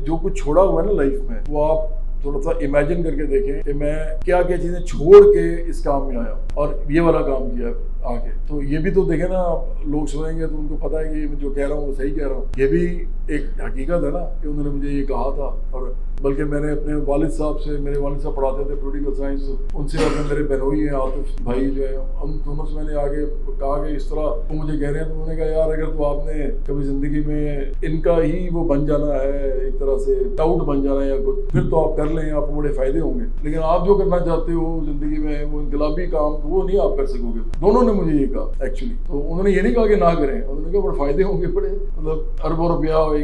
जो कुछ छोड़ा हुआ है ना लाइफ में, वो आप थोड़ा सा इमेजिन करके देखें कि मैं क्या क्या चीज़ें छोड़ के इस काम में आया और ये वाला काम किया। आके। तो ये भी तो देखे ना, लोग सुनेंगे तो उनको पता है कि जो कह रहा हूँ वो सही कह रहा हूँ। ये भी एक हकीकत है ना कि उन्होंने मुझे ये कहा था। और बल्कि मैंने अपने वालिद साहब से, मेरे वालिद साहब पढ़ाते थे पॉलिटिकल साइंस, उनसे अपने मेरे बहनोई हैं आतिफ भाई जो है, हम दोनों से मैंने आगे कहा कि इस तरह तो मुझे कह रहे हैं। तो उन्होंने कहा यार अगर तो आपने कभी ज़िंदगी में इनका ही वो बन जाना है, एक तरह से टाउट बन जाना है या कुछ, फिर तो आप कर लें, आपको बड़े फ़ायदे होंगे। लेकिन आप जो करना चाहते हो ज़िंदगी में वो इनकलाबी काम, तो वो नहीं आप कर सकोगे। दोनों ने मुझे ये कहा एक्चुअली। तो उन्होंने ये नहीं कहा कि ना करें, उन्होंने कहा बड़े फ़ायदे होंगे बड़े, मतलब अरबों रुपया होगा,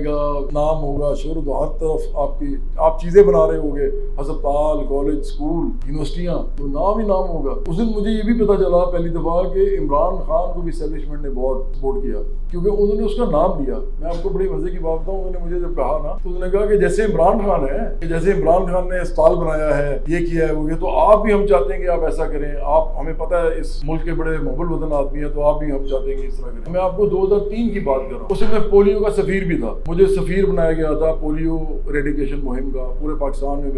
नाम होगा, शोहरत, हर तरफ आपकी आप चीज़ें बना रहे होगे, अस्पताल, कॉलेज, स्कूल, यूनिवर्सिटियाँ, तो नाम ही नाम होगा। उस दिन मुझे ये भी पता चला पहली दफ़ा कि इमरान खान को भी एस्टेब्लिशमेंट ने बहुत सपोर्ट किया, क्योंकि उन्होंने उसका नाम लिया। मैं आपको बड़ी मजे की बात बताऊँ, उन्होंने मुझे जब कहा ना, तो उन्होंने कहा कि जैसे इमरान खान है, जैसे इमरान खान ने अस्पताल बनाया है, ये किया है, वो किया, तो आप भी हम चाहते हैं कि आप ऐसा करें। आप, हमें पता है इस मुल्क के बड़े मोहब्बत वतन आदमी है, तो आप भी हम चाहते हैं कि इस तरह करें। मैं आपको 2003 की बात कर रहा हूँ, उसमें मैं पोलियो का सफीर भी था। मुझे सफीर बनाया गया था पोलियो रेडिकेशन मुहिम का। पूरे पाकिस्तान में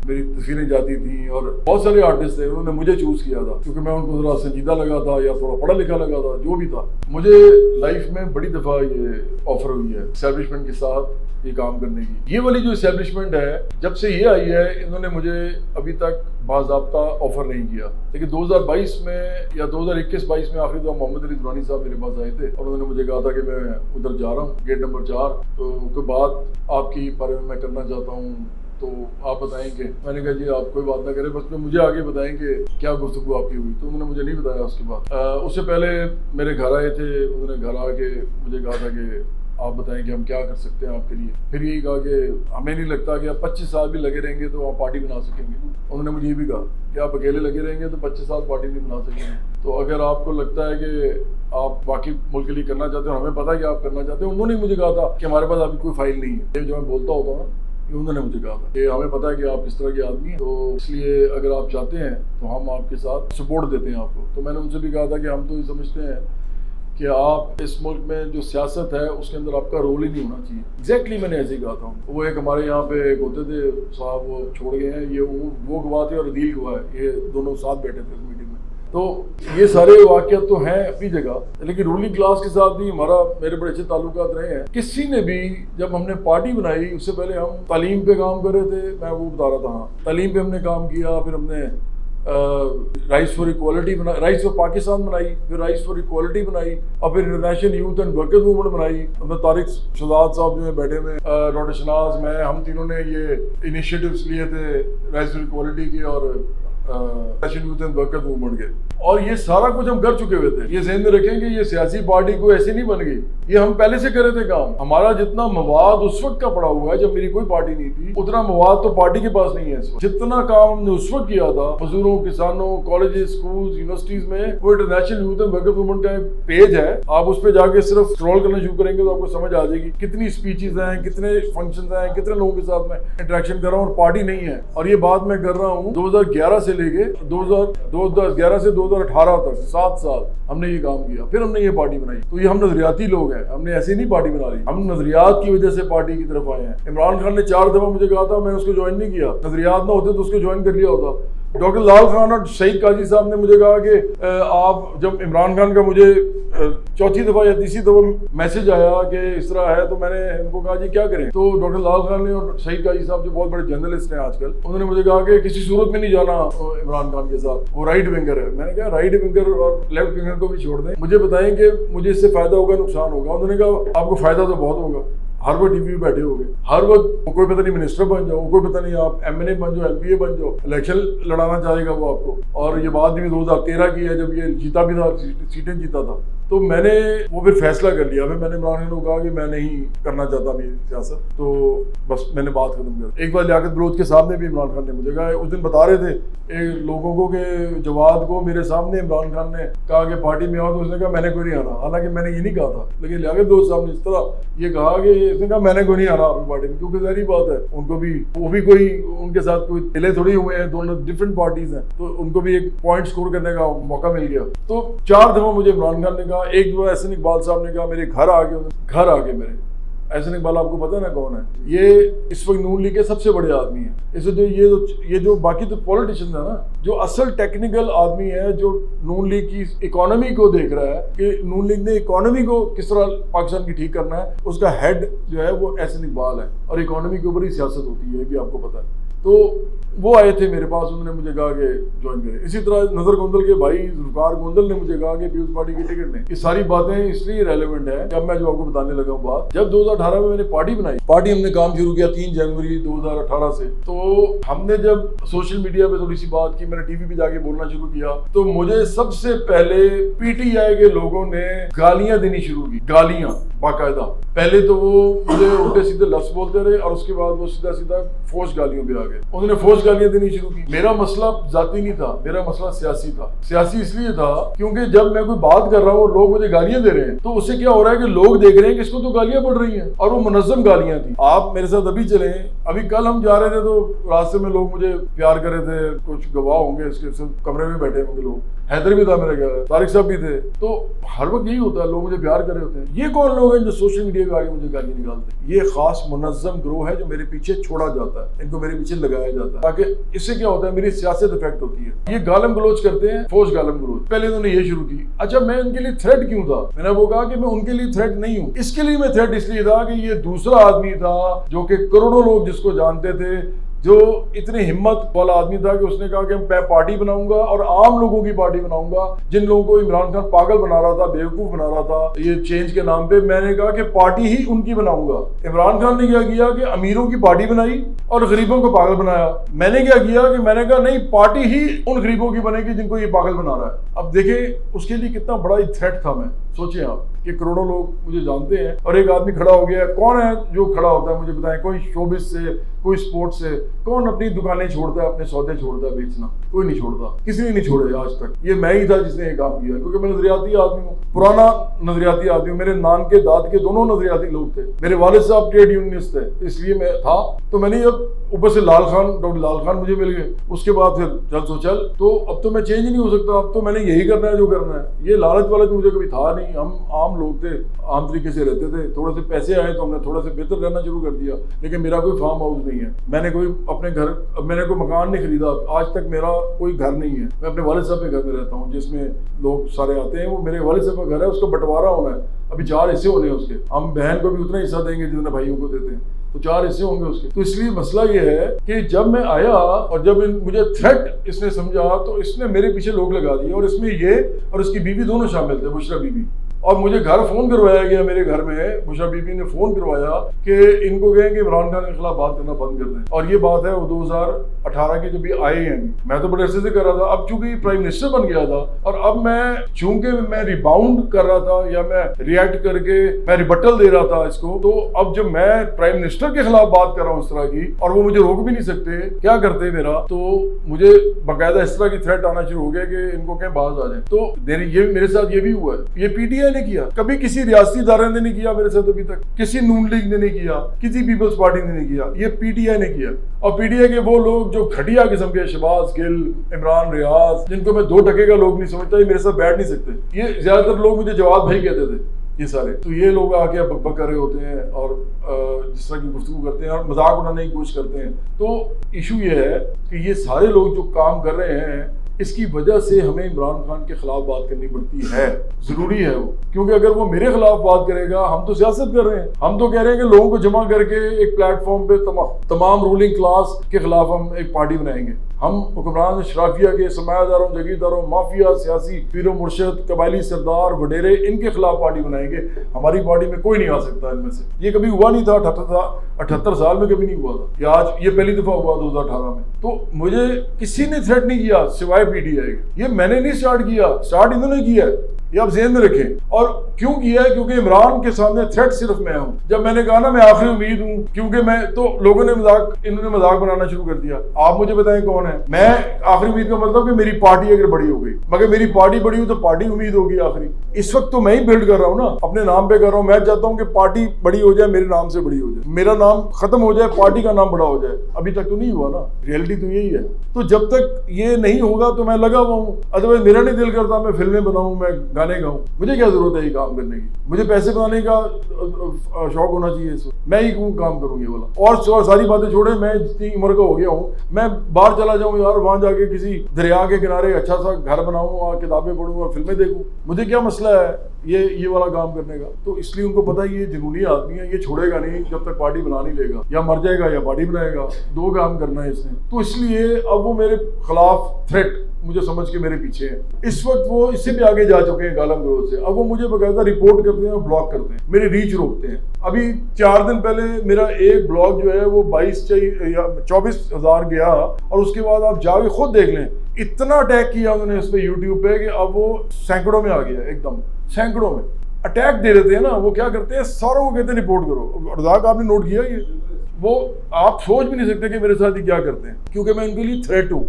मेरी तस्वीरें जाती थी और बहुत सारे आर्टिस्ट थे, उन्होंने मुझे चूज किया था क्योंकि मैं उनको थोड़ा संजीदा लगा था या थोड़ा पढ़ा लिखा लगा था, जो भी था। मुझे लाइफ में बड़ी दफ़ा ये ऑफर हुई है एस्टेब्लिशमेंट के साथ ये काम करने की। ये वाली जो एस्टेब्लिशमेंट है, जब से ये आई है, इन्होंने मुझे अभी तक बाज़ाब्ता ऑफर नहीं किया। लेकिन 2022 में या 2021-22 में आखिरी दफा मोहम्मद अली दुरानी साहब मेरे पास आए थे और उन्होंने मुझे कहा था कि मैं उधर जा रहा हूँ, गेट नंबर 4, तो उसके बाद आपकी बारे में मैं करना चाहता हूँ, तो आप बताएंगे। मैंने कहा जी आप कोई बात ना करें, बस मुझे आगे बताएंगे क्या गुफ्तगू आपकी हुई। तो उन्होंने मुझे नहीं बताया उसके बाद। उससे पहले मेरे घर आए थे, उन्होंने घर आके मुझे कहा था कि आप बताएं कि हम क्या कर सकते हैं आपके लिए। फिर यही कहा कि हमें नहीं लगता कि आप 25 साल भी लगे रहेंगे तो आप पार्टी बना सकेंगे। उन्होंने मुझे ये भी कहा कि आप अकेले लगे रहेंगे तो 25 साल पार्टी नहीं बना सकेंगे। तो अगर आपको लगता है कि आप बाकी मुल्क के लिए करना चाहते हो, हमें पता है कि आप करना चाहते हो। उन्होंने मुझे कहा था कि हमारे पास अभी कोई फाइल नहीं है। ये जो मैं बोलता होता हूँ ना, उन्होंने मुझे कहा था कि हमें पता है कि आप किस तरह के आदमी हैं, तो इसलिए अगर आप चाहते हैं तो हम आपके साथ सपोर्ट देते हैं आपको। तो मैंने उनसे भी कहा था कि हम तो ये समझते हैं कि आप इस मुल्क में जो सियासत है उसके अंदर आपका रोल ही नहीं होना चाहिए। एग्जैक्टली मैंने ऐसे ही कहा था। वो एक हमारे यहाँ पे एक होते थे साहब, वो छोड़ गए हैं, ये वो गवाह थे और अदील गवाह है, ये दोनों साथ बैठे थे मीटिंग में। तो ये सारे वाक़यात तो हैं अपनी जगह, लेकिन रूलिंग क्लास के साथ भी मेरे बड़े अच्छे ताल्लुकात रहे हैं। किसी ने भी, जब हमने पार्टी बनाई उससे पहले हम तालीम पे काम कर रहे थे, मैं वो बता रहा था। हाँ, तालीम पे हमने काम किया, फिर हमने राइट्स फॉर इक्वालिटी बनाई, राइट्स फॉर पाकिस्तान बनाई, फिर राइट्स फॉर इक्वालिटी बनाई, और फिर international youth and workers movement बनाई। हमने तारिक शहजाद साहब जो है बैठे में, डॉक्टर शनाज, मैं, हम तीनों ने ये इनिशिएटिव्स लिए थे राइट्स फॉर इक्वालिटी के और national youth and workers movement के। और ये सारा कुछ हम कर चुके हुए थे। ये ज़हन में रखेंगे, ये सियासी पार्टी को ऐसे नहीं बन गई, ये हम पहले से कर रहे थे काम। हमारा जितना मवाद उस वक्त का पड़ा हुआ है जब मेरी कोई पार्टी नहीं थी, उतना मवाद तो पार्टी के पास नहीं है इस वक्त। जितना काम हमने उस वक्त किया था मजदूरों, किसानों, कॉलेजेस, स्कूल, यूनिवर्सिटीज में, वो international youth and workers movement का पेज है। आप उस पर जाके सिर्फ स्क्रॉल करना शुरू करेंगे तो आपको समझ आ जाएगी कितनी स्पीचेस हैं, कितने फंक्शन हैं, कितने लोगों के साथ मैं इंटरेक्शन कर रहा हूँ, और पार्टी नहीं है। और ये बात मैं कर रहा हूँ 2011 से लेके 2011 से 2018 तक 7 साल हमने ये काम किया, फिर हमने ये पार्टी बनाई। तो ये हम नजरियाती लोग हैं, हमने ऐसी नहीं पार्टी बना ली, हम नजरियात की वजह से पार्टी की तरफ आए हैं। इमरान खान ने 4 दफा मुझे कहा था, मैंने उसको ज्वाइन नहीं किया। नजरियात ना होते तो उसको ज्वाइन कर लिया होता। डॉक्टर लाल खान और शहीद काजी साहब ने मुझे कहा कि आप, जब इमरान खान का मुझे 4थी दफा या 3री दफा मैसेज आया कि इस तरह है, तो मैंने उनको कहा जी क्या करें। तो डॉक्टर लाल खान ने और शहीद काजी साहब जो बहुत बड़े जर्नलिस्ट हैं आजकल, उन्होंने मुझे कहा कि किसी सूरत में नहीं जाना इमरान खान के साथ, वो राइट विंगर है। मैंने कहा राइट विंगर और लेफ्ट विंगर को भी छोड़ दें, मुझे बताएं कि मुझे इससे फायदा होगा नुकसान होगा। उन्होंने कहा आपको फायदा तो बहुत होगा, हर वक्त टीवी पे बैठे होगे, हर वक्त कोई पता नहीं मिनिस्टर बन जाओ, कोई पता नहीं आप MNA बन जाओ, MPA बन जाओ, इलेक्शन लड़ाना चाहेगा वो आपको। और ये बात भी 2013 की है जब ये जीता भी था, सीटें जीता था। तो मैंने वो फिर फैसला कर लिया। फिर मैंने इमरान खान को कहा कि मैं नहीं करना चाहता अभी सियासत, तो बस मैंने बात खत्म कर। एक बार लियाकत बलोच के सामने भी इमरान खान ने मुझे कहा, उस दिन बता रहे थे लोगों को कि जवाद को मेरे सामने इमरान खान ने कहा कि पार्टी में आओ, तो उसने कहा मैंने कोई नहीं आना। हालांकि मैंने ये नहीं कहा था, लेकिन लियाकत बलोच साहब ने इस तरह ये कहा कि इसने कहा मैंने कोई नहीं आना अपनी पार्टी में, क्योंकि सारी बात है उनको भी, वो भी कोई उनके साथ कोई हिले थोड़ी हुए हैं, दोनों डिफरेंट पार्टीज हैं, तो उनको भी एक पॉइंट स्कोर करने का मौका मिल गया। तो 4 दफा मुझे इमरान खान ने कहा, एक दफा एहसन इकबाल साहब ने कहा, मेरे घर आके मेरे एहसन इकबाल आपको पता है ना कौन है? ये इस वक्त नून लीग के सबसे बड़े आदमी है। इसे ये जो बाकी तो पॉलिटिशियन है ना, जो असल टेक्निकल आदमी है, जो नून लीग की इकोनॉमी को देख रहा है कि नून लीग ने इकोनॉमी को किस तरह पाकिस्तान की ठीक करना है, उसका हेड जो है वो एहसन इकबाल है। और इकोनॉमी के ऊपर ही सियासत होती है, ये भी आपको पता है। तो वो आए थे मेरे पास, उन्होंने मुझे कहा कि ज्वाइन करें। इसी तरह नजर गोंदल के भाई जुल्फकार गोंदल ने मुझे कहा कि पीपल्स पार्टी की टिकट नहीं। ये सारी बातें इसलिए रेलेवेंट है कि अब मैं जो आपको बताने लगा हूँ बात, जब 2018 में मैंने पार्टी बनाई, पार्टी हमने काम शुरू किया 3 जनवरी 2018 से। तो हमने जब सोशल मीडिया पे थोड़ी सी बात की, मैंने टीवी पे जाके बोलना शुरू किया, तो मुझे सबसे पहले पीटीआई के लोगों ने गालियां देनी शुरू की, गालियां बाकायदा। पहले तो वो मुझे उल्टे सीधे लफ्ज बोलते रहे और उसके बाद वो सीधा सीधा फोर्स गालियों पे आ गए। उन्होंने फोर्स गालियां देनी शुरू की। मेरा मसला जाती नहीं था, मेरा मसला सियासी था। सियासी इसलिए था क्योंकि जब मैं कोई बात कर रहा हूँ और लोग मुझे गालियां दे रहे हैं, तो उससे क्या हो रहा है कि लोग देख रहे हैं कि इसको तो गालियां पड़ रही हैं, और वो मुनज़्ज़म गालियां थी। आप मेरे साथ अभी चले, अभी कल हम जा रहे थे तो रास्ते में लोग मुझे प्यार कर रहे थे, कुछ गवाह होंगे इसके, सब कमरे में बैठे होंगे लोग, हैदर भी था मेरे घर, तारिक साहब भी थे। तो हर वक्त यही होता है, लोग मुझे प्यार कर रहे होते हैं। ये कौन लोग हैं जो सोशल मीडिया पे आगे मुझे गाली निकालते हैं? ये खास मुनज़्ज़म ग्रोह है जो मेरे पीछे छोड़ा जाता है, इनको मेरे पीछे लगाया जाता है, ताकि इससे क्या होता है, मेरी सियासत इफेक्ट होती है। ये गालम गलोच करते हैं, फोर्स गालम गलोच। पहले उन्होंने ये शुरू की। अच्छा, मैं उनके लिए थ्रेट क्यों था? मैंने वो कहा कि मैं उनके लिए थ्रेट नहीं हूँ। इसके लिए मैं थ्रेट इसलिए था कि ये दूसरा आदमी था जो कि करोड़ों लोग जिसको जानते थे, जो इतनी हिम्मत वाला आदमी था कि उसने कहा कि मैं पार्टी बनाऊंगा और आम लोगों की पार्टी बनाऊंगा। जिन लोगों को इमरान खान पागल बना रहा था, बेवकूफ बना रहा था ये चेंज के नाम पे, मैंने कहा कि पार्टी ही उनकी बनाऊंगा। इमरान खान ने क्या किया कि अमीरों की पार्टी बनाई और गरीबों को पागल बनाया। मैंने क्या किया कि मैंने कहा नहीं, पार्टी ही उन गरीबों की बनेगी जिनको ये पागल बना रहा है। अब देखें उसके लिए कितना बड़ा थ्रेट था। मैं सोचिए आप कि करोड़ों लोग मुझे जानते हैं और एक आदमी खड़ा हो गया। कौन है जो खड़ा होता है मुझे बताएं? कोई शोबिस से, कोई स्पोर्ट्स से, कौन अपनी दुकानें छोड़ता है, अपने सौदे छोड़ता है बेचना? कोई नहीं छोड़ता, किसी ने नहीं छोड़े आज तक। ये मैं ही था जिसने ये काम किया, क्योंकि मैं नजरियाती आदमी हूँ, पुराना नजरियाती आदमी हूँ। मेरे नान के दाद के दोनों नजरियाती लोग थे। मेरे वालिद साहब ट्रेड यूनियनिस्ट थे, इसलिए मैं था। तो मैंने अब ऊपर से लाल खान, डॉक्टर लाल खान मुझे मिल गए। उसके बाद फिर चल सो चल, तो अब तो मैं चेंज नहीं हो सकता, अब तो मैंने यही करना है जो करना है। ये लालच वाला तो मुझे कभी था नहीं। हम आम लोग थे, आम तरीके से रहते थे। थोड़े से पैसे आए तो हमने थोड़ा सा बेहतर रहना शुरू कर दिया। लेकिन मेरा कोई फार्म हाउस नहीं है, मैंने कोई अपने घर, मैंने कोई मकान नहीं खरीदा। आज तक मेरा कोई घर नहीं है। मैं अपने वालिद साहब के घर में रहता हूँ, जिसमें लोग सारे आते हैं। वो मेरे वालिद साहब का घर है, उसका बंटवारा होना है। अभी 4 हिस्से होने हैं उसके। हम बहन को भी उतना हिस्सा देंगे जितना भाइयों को देते हैं, तो 4 हिस्से होंगे उसके। तो इसलिए मसला ये है कि जब मैं आया और जब मुझे थ्रेट इसने समझा, तो इसने मेरे पीछे लोग लगा दिए। और इसमें ये और उसकी बीवी दोनों शामिल थे, बुशरा बीबी। और मुझे घर फोन करवाया गया, मेरे घर में बुशरा बीबी ने फोन करवाया कि इनको कहें कि इमरान खान के खिलाफ बात करना बंद कर दें। और ये बात है वो 2018 के जब भी आए हैं। मैं तो बड़े अरसे से कर रहा था। अब चूंकि प्राइम मिनिस्टर बन गया था और अब मैं चूंकि मैं रिबाउंड कर रहा था या मैं रिएक्ट करके मैं रिबटल दे रहा था इसको, तो अब जब मैं प्राइम मिनिस्टर के खिलाफ बात कर रहा हूँ इस तरह की, और वो मुझे रोक भी नहीं सकते, क्या करते मेरा, तो मुझे बाकायदा इस तरह की थ्रेट आना शुरू हो गया कि इनको कहीं बाहर आ जाए। तो ये मेरे साथ ये भी हुआ है। ये पीटीआई ने किया, कभी किसी रियासती इदारे ने नहीं किया मेरे साथ अभी तक, किसी नून लीग ने नहीं किया, किसी पीपल्स पार्टी ने नहीं किया, ये पीटीआई ने किया। और पीटीआई के वो लोग जो घटिया किस्म के, शहबाज गिल, इमरान रियाज, जिनको मैं 2 टके का लोग नहीं समझता, ये मेरे साथ बैठ नहीं सकते। ये ज्यादातर लोग मुझे जवाब भाई कहते थे, ये सारे। तो ये लोग आके बकबक कर रहे होते हैं और जिस तरह की गुफ्तगू करते हैं और मजाक उड़ाने की कोशिश करते हैं। तो इशू ये है कि ये सारे लोग जो काम कर रहे हैं, इसकी वजह से हमें इमरान खान के खिलाफ बात करनी पड़ती है। जरूरी है वो, क्योंकि अगर वो मेरे खिलाफ बात करेगा, हम तो सियासत कर रहे हैं, हम तो कह रहे हैं कि लोगों को जमा करके एक प्लेटफॉर्म पे तमाम रूलिंग क्लास के खिलाफ हम एक पार्टी बनाएंगे। हम हुक्मरान शराफिया के, सरमायादारोों, जगीरदारों, माफिया, सियासी पीरो मुर्शद, कबायली सरदार, वडेरे, इनके खिलाफ पार्टी बनाएंगे। हमारी पार्टी में कोई नहीं आ सकता इनमें से। ये कभी हुआ नहीं था, 78 साल में कभी नहीं हुआ था, या आज ये पहली दफा हुआ 2018 में। तो मुझे किसी ने थ्रेट नहीं किया सिवाय पीटीआई के। ये मैंने नहीं स्टार्ट किया, स्टार्ट इन्होंने किया है, ये आप ज़हन में रखें। और क्यों किया है? क्योंकि इमरान के सामने थ्रेट सिर्फ मैं हूं। जब मैंने कहा ना मैं आखिरी उम्मीद हूं, क्योंकि मैं, तो लोगों ने इन्होंने मजाक बनाना शुरू कर दिया। आप मुझे बताएं कौन है मैं? आखिरी उम्मीद का मतलब कि मेरी पार्टी अगर बड़ी हो गई, मगर मेरी पार्टी बड़ी हुई तो पार्टी उम्मीद होगी आखिरी। इस वक्त तो मैं ही बिल्ड कर रहा हूँ ना, अपने नाम पे कर रहा हूँ। मैं चाहता हूँ कि पार्टी बड़ी हो जाए, मेरे नाम से बड़ी हो जाए, मेरा नाम खत्म हो जाए, पार्टी का नाम बड़ा हो जाए। अभी तक तो नहीं हुआ ना, रियलिटी तो यही है। तो जब तक ये नहीं होगा तो मैं लगा हुआ हूँ। अदरवाइज मेरा नहीं दिल करता मैं फिल्में बनाऊं, मैं गाने गाऊं, मुझे क्या जरूरत है ये काम करने की? मुझे पैसे बनाने का शौक होना चाहिए, इस मैं ही क्यों काम करूंगी वाला। और सारी बातें छोड़े, मैं जितनी उम्र का हो गया हूँ, मैं बाहर चला जाऊँ यार, वहां जाके किसी दरिया के किनारे अच्छा सा घर बनाऊं और किताबें पढ़ूं और फिल्में देखूं, मुझे क्या मसला है ये वाला काम करने का। तो इसलिए उनको पता है ये जुनूनी आदमी है, ये छोड़ेगा नहीं जब तक पार्टी बना नहीं लेगा, या मर जाएगा या पार्टी बनाएगा, दो काम करना है इसने। तो इसलिए अब वो मेरे खिलाफ थ्रेट मुझे समझ के मेरे पीछे है। इस वक्त वो इससे भी आगे जा चुके हैं गालम गलोच से। अब वो मुझे बकायदा रिपोर्ट करते हैं और ब्लॉक करते हैं, मेरी रीच रोकते हैं। अभी 4 दिन पहले मेरा एक ब्लॉग जो है वो 24,000 गया, और उसके बाद आप जाके खुद देख लें, इतना अटैक किया उन्होंने इस पे यूट्यूब पे कि अब वो सैकड़ों में आ गया, एकदम सैकड़ों में अटैक दे देते हैं ना। वो क्या करते हैं, सारों को कहते हैं रिपोर्ट करो। रज़ाक आपने नोट किया ये? वो आप सोच भी नहीं सकते कि मेरे साथ ये क्या करते हैं, क्योंकि मैं उनके लिए थ्रेट हूँ।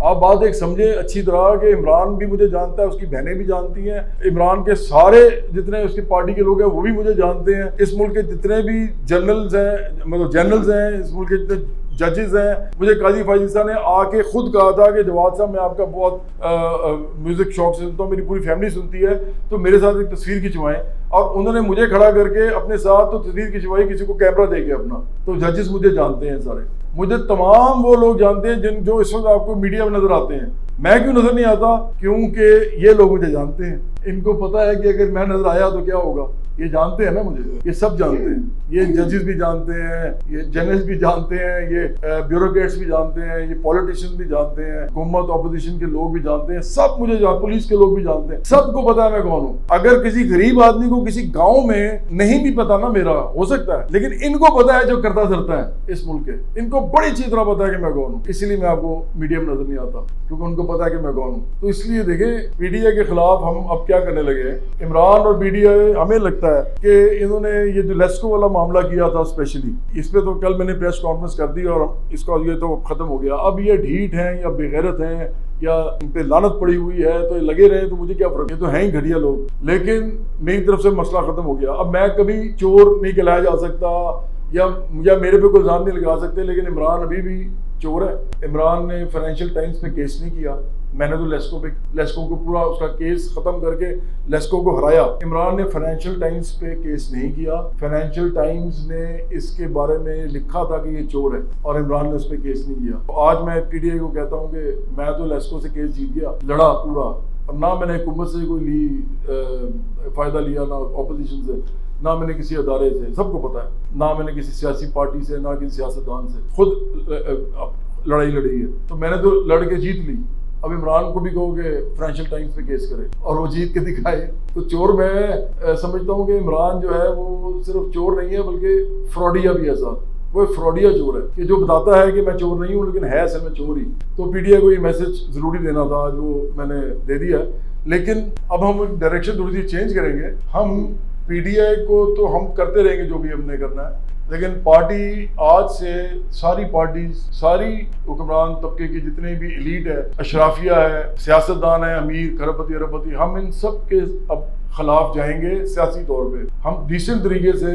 आप बात एक समझे अच्छी तरह कि इमरान भी मुझे जानता है, उसकी बहनें भी जानती हैं, इमरान के सारे जितने उसकी पार्टी के लोग हैं वो भी मुझे जानते हैं, इस मुल्क के जितने भी जनरल्स हैं, मतलब जनरल्स हैं, इस मुल्क के जितने जजेस हैं। मुझे काजी फाजिल साहब ने आके खुद कहा था कि जवाद साहब मैं आपका बहुत म्यूजिक शौक से सुनता हूँ, मेरी पूरी फैमिली सुनती है, तो मेरे साथ एक तस्वीर खिंचवाएं। और उन्होंने मुझे खड़ा करके अपने साथ तो तस्वीर खिंचवाई, किसी को कैमरा दे के अपना। तो जजेस मुझे जानते हैं सारे, मुझे तमाम वो लोग जानते हैं जो इस वक्त आपको मीडिया में नजर आते हैं। मैं क्यों नजर नहीं आता? क्योंकि ये लोग मुझे जानते हैं, इनको पता है कि अगर मैं नजर आया तो क्या होगा। ये जानते हैं ना मुझे, ये सब जानते हैं, ये जजेस भी जानते हैं, ये जनरल्स भी जानते हैं, ये ब्यूरोक्रेट्स भी जानते हैं, ये पॉलिटिशियंस भी जानते हैं, हुकूमत ऑपोजिशन के लोग भी जानते हैं, सब मुझे पुलिस के लोग भी जानते हैं, सबको पता है मैं कौन हूँ। अगर किसी गरीब आदमी को किसी गाँव में नहीं भी पता ना, मेरा हो सकता है, लेकिन इनको पता है जो करता धरता है इस मुल्क के, इनको बड़ी अच्छी तरह पता है कि मैं कौन हूँ। इसलिए मैं आपको मीडिया में नजर नहीं आता, क्योंकि उनको पता है कि मैं कौन हूँ। तो इसलिए देखें, पीडीआई के खिलाफ हम अब क्या करने लगे हैं। इमरान और पीडीआई, हमें लगता है कि इन्होंने ये जो लेस्को वाला मामला किया था स्पेशली, इस पे तो कल मैंने प्रेस कॉन्फ्रेंस कर दी और इसका ये तो खत्म हो गया। अब ये ढीठ हैं या बेगैरत हैं या इन पे लानत पड़ी हुई है तो ये लगे रहे, तो मुझे क्या फर्क, ये तो हैं ही घटिया लोग। लेकिन मेरी तरफ से मसला खत्म हो गया। अब मैं कभी चोर नहीं कहलाया जा सकता या मेरे पे कोई इल्जाम नहीं लगा सकते, लेकिन इमरान अभी भी चोर है। इमरान ने फाइनेंशियल टाइम्स पे केस नहीं किया, मैंने तो लेस्को को पूरा उसका केस खत्म करके लेस्को को हराया। इमरान ने फाइनेंशियल टाइम्स पे केस नहीं किया, फाइनेंशियल टाइम्स ने इसके बारे में लिखा था कि ये चोर है और इमरान ने उस पर केस नहीं किया। तो आज मैं पीडीआई को कहता हूँ कि मैं तो लेस्को से केस जीत गया, लड़ा पूरा, और ना मैंने हुकूमत से कोई फ़ायदा लिया, ना अपोजिशन से, ना मैंने किसी अदारे से, सबको पता है, ना मैंने किसी सियासी पार्टी से, ना किसी सियासतदान से, खुद लड़ाई लड़ी है। तो मैंने तो लड़ के जीत ली। अब इमरान को भी कहो कि फाइनेंशियल टाइम्स पे केस करे और वो जीत के दिखाए। तो चोर मैं समझता हूँ कि इमरान जो है वो सिर्फ चोर नहीं है, बल्कि फ्रॉडिया भी है साथ। वो फ्रॉडिया चोर है कि जो बताता है कि मैं चोर नहीं हूँ, लेकिन है असल में चोर ही। तो पीडीआई को ये मैसेज जरूरी देना था, जो मैंने दे दिया। लेकिन अब हम डायरेक्शन थोड़ी सी चेंज करेंगे। हम पीडीआई को तो हम करते रहेंगे जो भी हमने करना है, लेकिन पार्टी आज से सारी पार्टी, सारी हुक्मरान तबके की जितने भी एलीट है, अशराफिया है, सियासतदान है, अमीर, खरबपति, अरबपति, हम इन सब के अब खिलाफ जाएंगे सियासी तौर पे। हम डिसेंट तरीके से,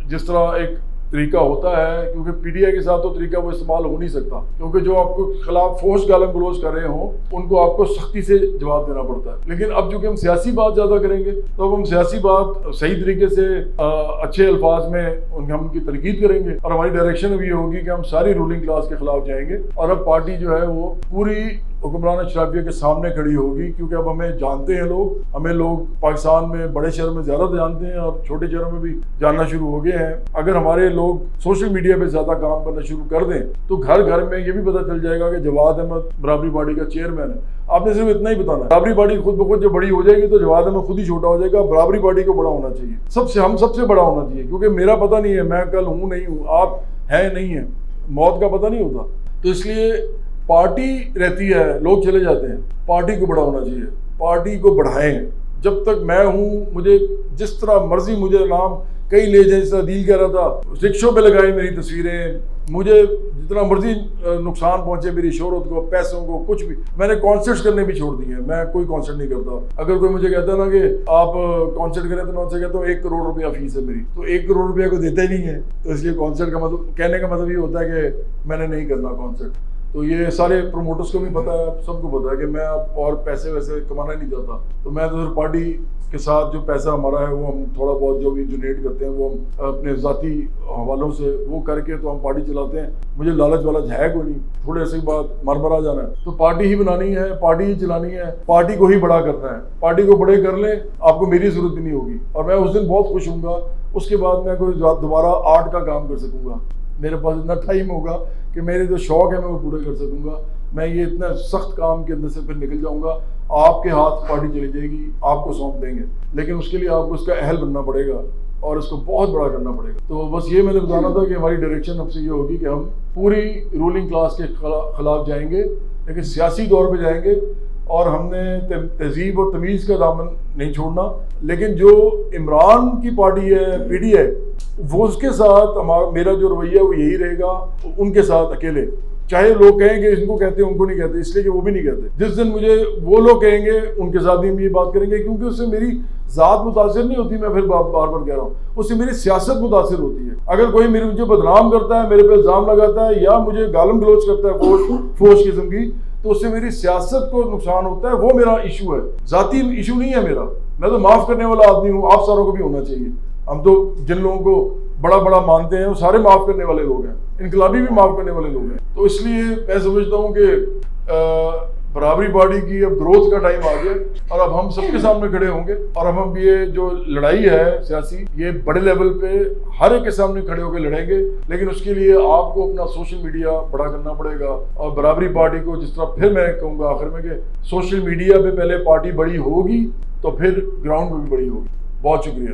जिस तरह एक तरीका होता है, क्योंकि पीडीआई के साथ तो तरीका वो इस्तेमाल हो नहीं सकता, क्योंकि जो आपको खिलाफ फोर्स गालम गलोच कर रहे हो उनको आपको सख्ती से जवाब देना पड़ता है। लेकिन अब चूंकि हम सियासी बात ज्यादा करेंगे, तो अब हम सियासी बात सही तरीके से अच्छे अल्फाज में हम उनकी तनकीद करेंगे, और हमारी डायरेक्शन भी होगी कि हम सारी रूलिंग क्लास के खिलाफ जाएंगे। और अब पार्टी जो है वो पूरी हुक्मरान अशराफिया के सामने खड़ी होगी, क्योंकि अब हमें जानते हैं लोग, हमें लोग पाकिस्तान में बड़े शहर में ज़्यादा जानते हैं और छोटे शहरों में भी जानना शुरू हो गए हैं। अगर हमारे लोग सोशल मीडिया पे ज़्यादा काम करना शुरू कर दें तो घर घर में ये भी पता चल जाएगा कि जवाद अहमद बराबरी पार्टी का चेयरमैन है। आपने सिर्फ इतना ही बताना है, बराबरी पार्टी खुद ब खुद जब बड़ी हो जाएगी तो जवाद अहमद खुद ही छोटा हो जाएगा। बराबरी पार्टी को बड़ा होना चाहिए, हम सबसे बड़ा होना चाहिए, क्योंकि मेरा पता नहीं है, मैं कल हूँ नहीं हूँ, आप हैं नहीं है, मौत का पता नहीं होता। तो इसलिए पार्टी रहती है, लोग चले जाते हैं, पार्टी को बड़ा होना चाहिए, पार्टी को बढ़ाएं। जब तक मैं हूँ, मुझे जिस तरह मर्जी मुझे नाम कई ले जाए, जिस तरह दिल कह रहा था, रिक्शों पे लगाई मेरी तस्वीरें, मुझे जितना मर्जी नुकसान पहुंचे मेरी शोहरत को, पैसों को, कुछ भी। मैंने कॉन्सर्ट्स करने भी छोड़ दिए, मैं कोई कॉन्सर्ट नहीं करता। अगर कोई मुझे कहता ना कि आप कॉन्सर्ट करें, तो मैं उनसे कहता हूँ 1 करोड़ रुपया फीस है मेरी, तो 1 करोड़ रुपया को देते ही नहीं है। तो इसलिए कॉन्सर्ट का मतलब, कहने का मतलब ये होता है कि मैंने नहीं करना कॉन्सर्ट। तो ये सारे प्रोमोटर्स को भी पता है, सबको पता है कि मैं अब और पैसे वैसे कमाना नहीं चाहता। तो मैं तो फिर पार्टी के साथ जो पैसा हमारा है वो हम थोड़ा बहुत जो भी डोनेट करते हैं वो हम अपने ज़ाती हवालों से वो करके तो हम पार्टी चलाते हैं। मुझे लालच वालच है कोई नहीं, थोड़े ऐसे बाद मर आ जाना है तो पार्टी ही बनानी है, पार्टी ही चलानी है, पार्टी को ही बड़ा करना है। पार्टी को बड़े कर लें, आपको मेरी ज़रूरत भी नहीं होगी और मैं उस दिन बहुत खुश हूँगा। उसके बाद मैं कोई दोबारा आर्ट का काम कर सकूँगा, मेरे पास इतना टाइम होगा कि मेरे जो शौक़ है मैं वो पूरे कर सकूँगा। मैं ये इतना सख्त काम के अंदर से फिर निकल जाऊँगा। आपके हाथ पार्टी चली जाएगी, आपको सौंप देंगे, लेकिन उसके लिए आपको उसका अहल बनना पड़ेगा और इसको बहुत बड़ा करना पड़ेगा। तो बस ये मैंने बताना था कि हमारी डायरेक्शन अब से ये होगी कि हम पूरी रूलिंग क्लास के खिलाफ जाएंगे, लेकिन सियासी तौर पे जाएंगे और हमने तहजीब और तमीज़ का दामन नहीं छोड़ना। लेकिन जो इमरान की पार्टी है PTI, वो उसके साथ मेरा जो रवैया वो यही रहेगा, उनके साथ अकेले। चाहे लोग कहें कि इनको कहते हैं उनको नहीं कहते, इसलिए कि वो भी नहीं कहते। जिस दिन मुझे वो लोग कहेंगे उनके साथ भी हम ये बात करेंगे, क्योंकि उससे मेरी ज़ात मुतासिर नहीं होती। मैं फिर बार बार कह रहा हूँ, उससे मेरी सियासत मुतासिर होती है। अगर कोई मुझे बदनाम करता है, मेरे पे इल्ज़ाम लगाता है या मुझे गालम गलोच करता है फोश किस्म की, तो उससे मेरी सियासत को नुकसान होता है। वो मेरा इशू है, ज़ाती इशू नहीं है मेरा। मैं तो माफ़ करने वाला आदमी हूँ, आप सारों को भी होना चाहिए। हम तो जिन लोगों को बड़ा बड़ा मानते हैं वो सारे माफ़ करने वाले लोग हैं, इनकलाबी भी माफ़ करने वाले लोग हैं। तो इसलिए मैं समझता हूँ कि बराबरी पार्टी की अब ग्रोथ का टाइम आ गया और अब हम सबके सामने खड़े होंगे और हम ये जो लड़ाई है सियासी, ये बड़े लेवल पे हर एक के सामने खड़े होकर लड़ेंगे। लेकिन उसके लिए आपको अपना सोशल मीडिया बड़ा करना पड़ेगा और बराबरी पार्टी को, जिस तरह फिर मैं कहूँगा आखिर में कि सोशल मीडिया पे पहले पार्टी बड़ी होगी तो फिर ग्राउंड में भी बड़ी होगी। बहुत शुक्रिया।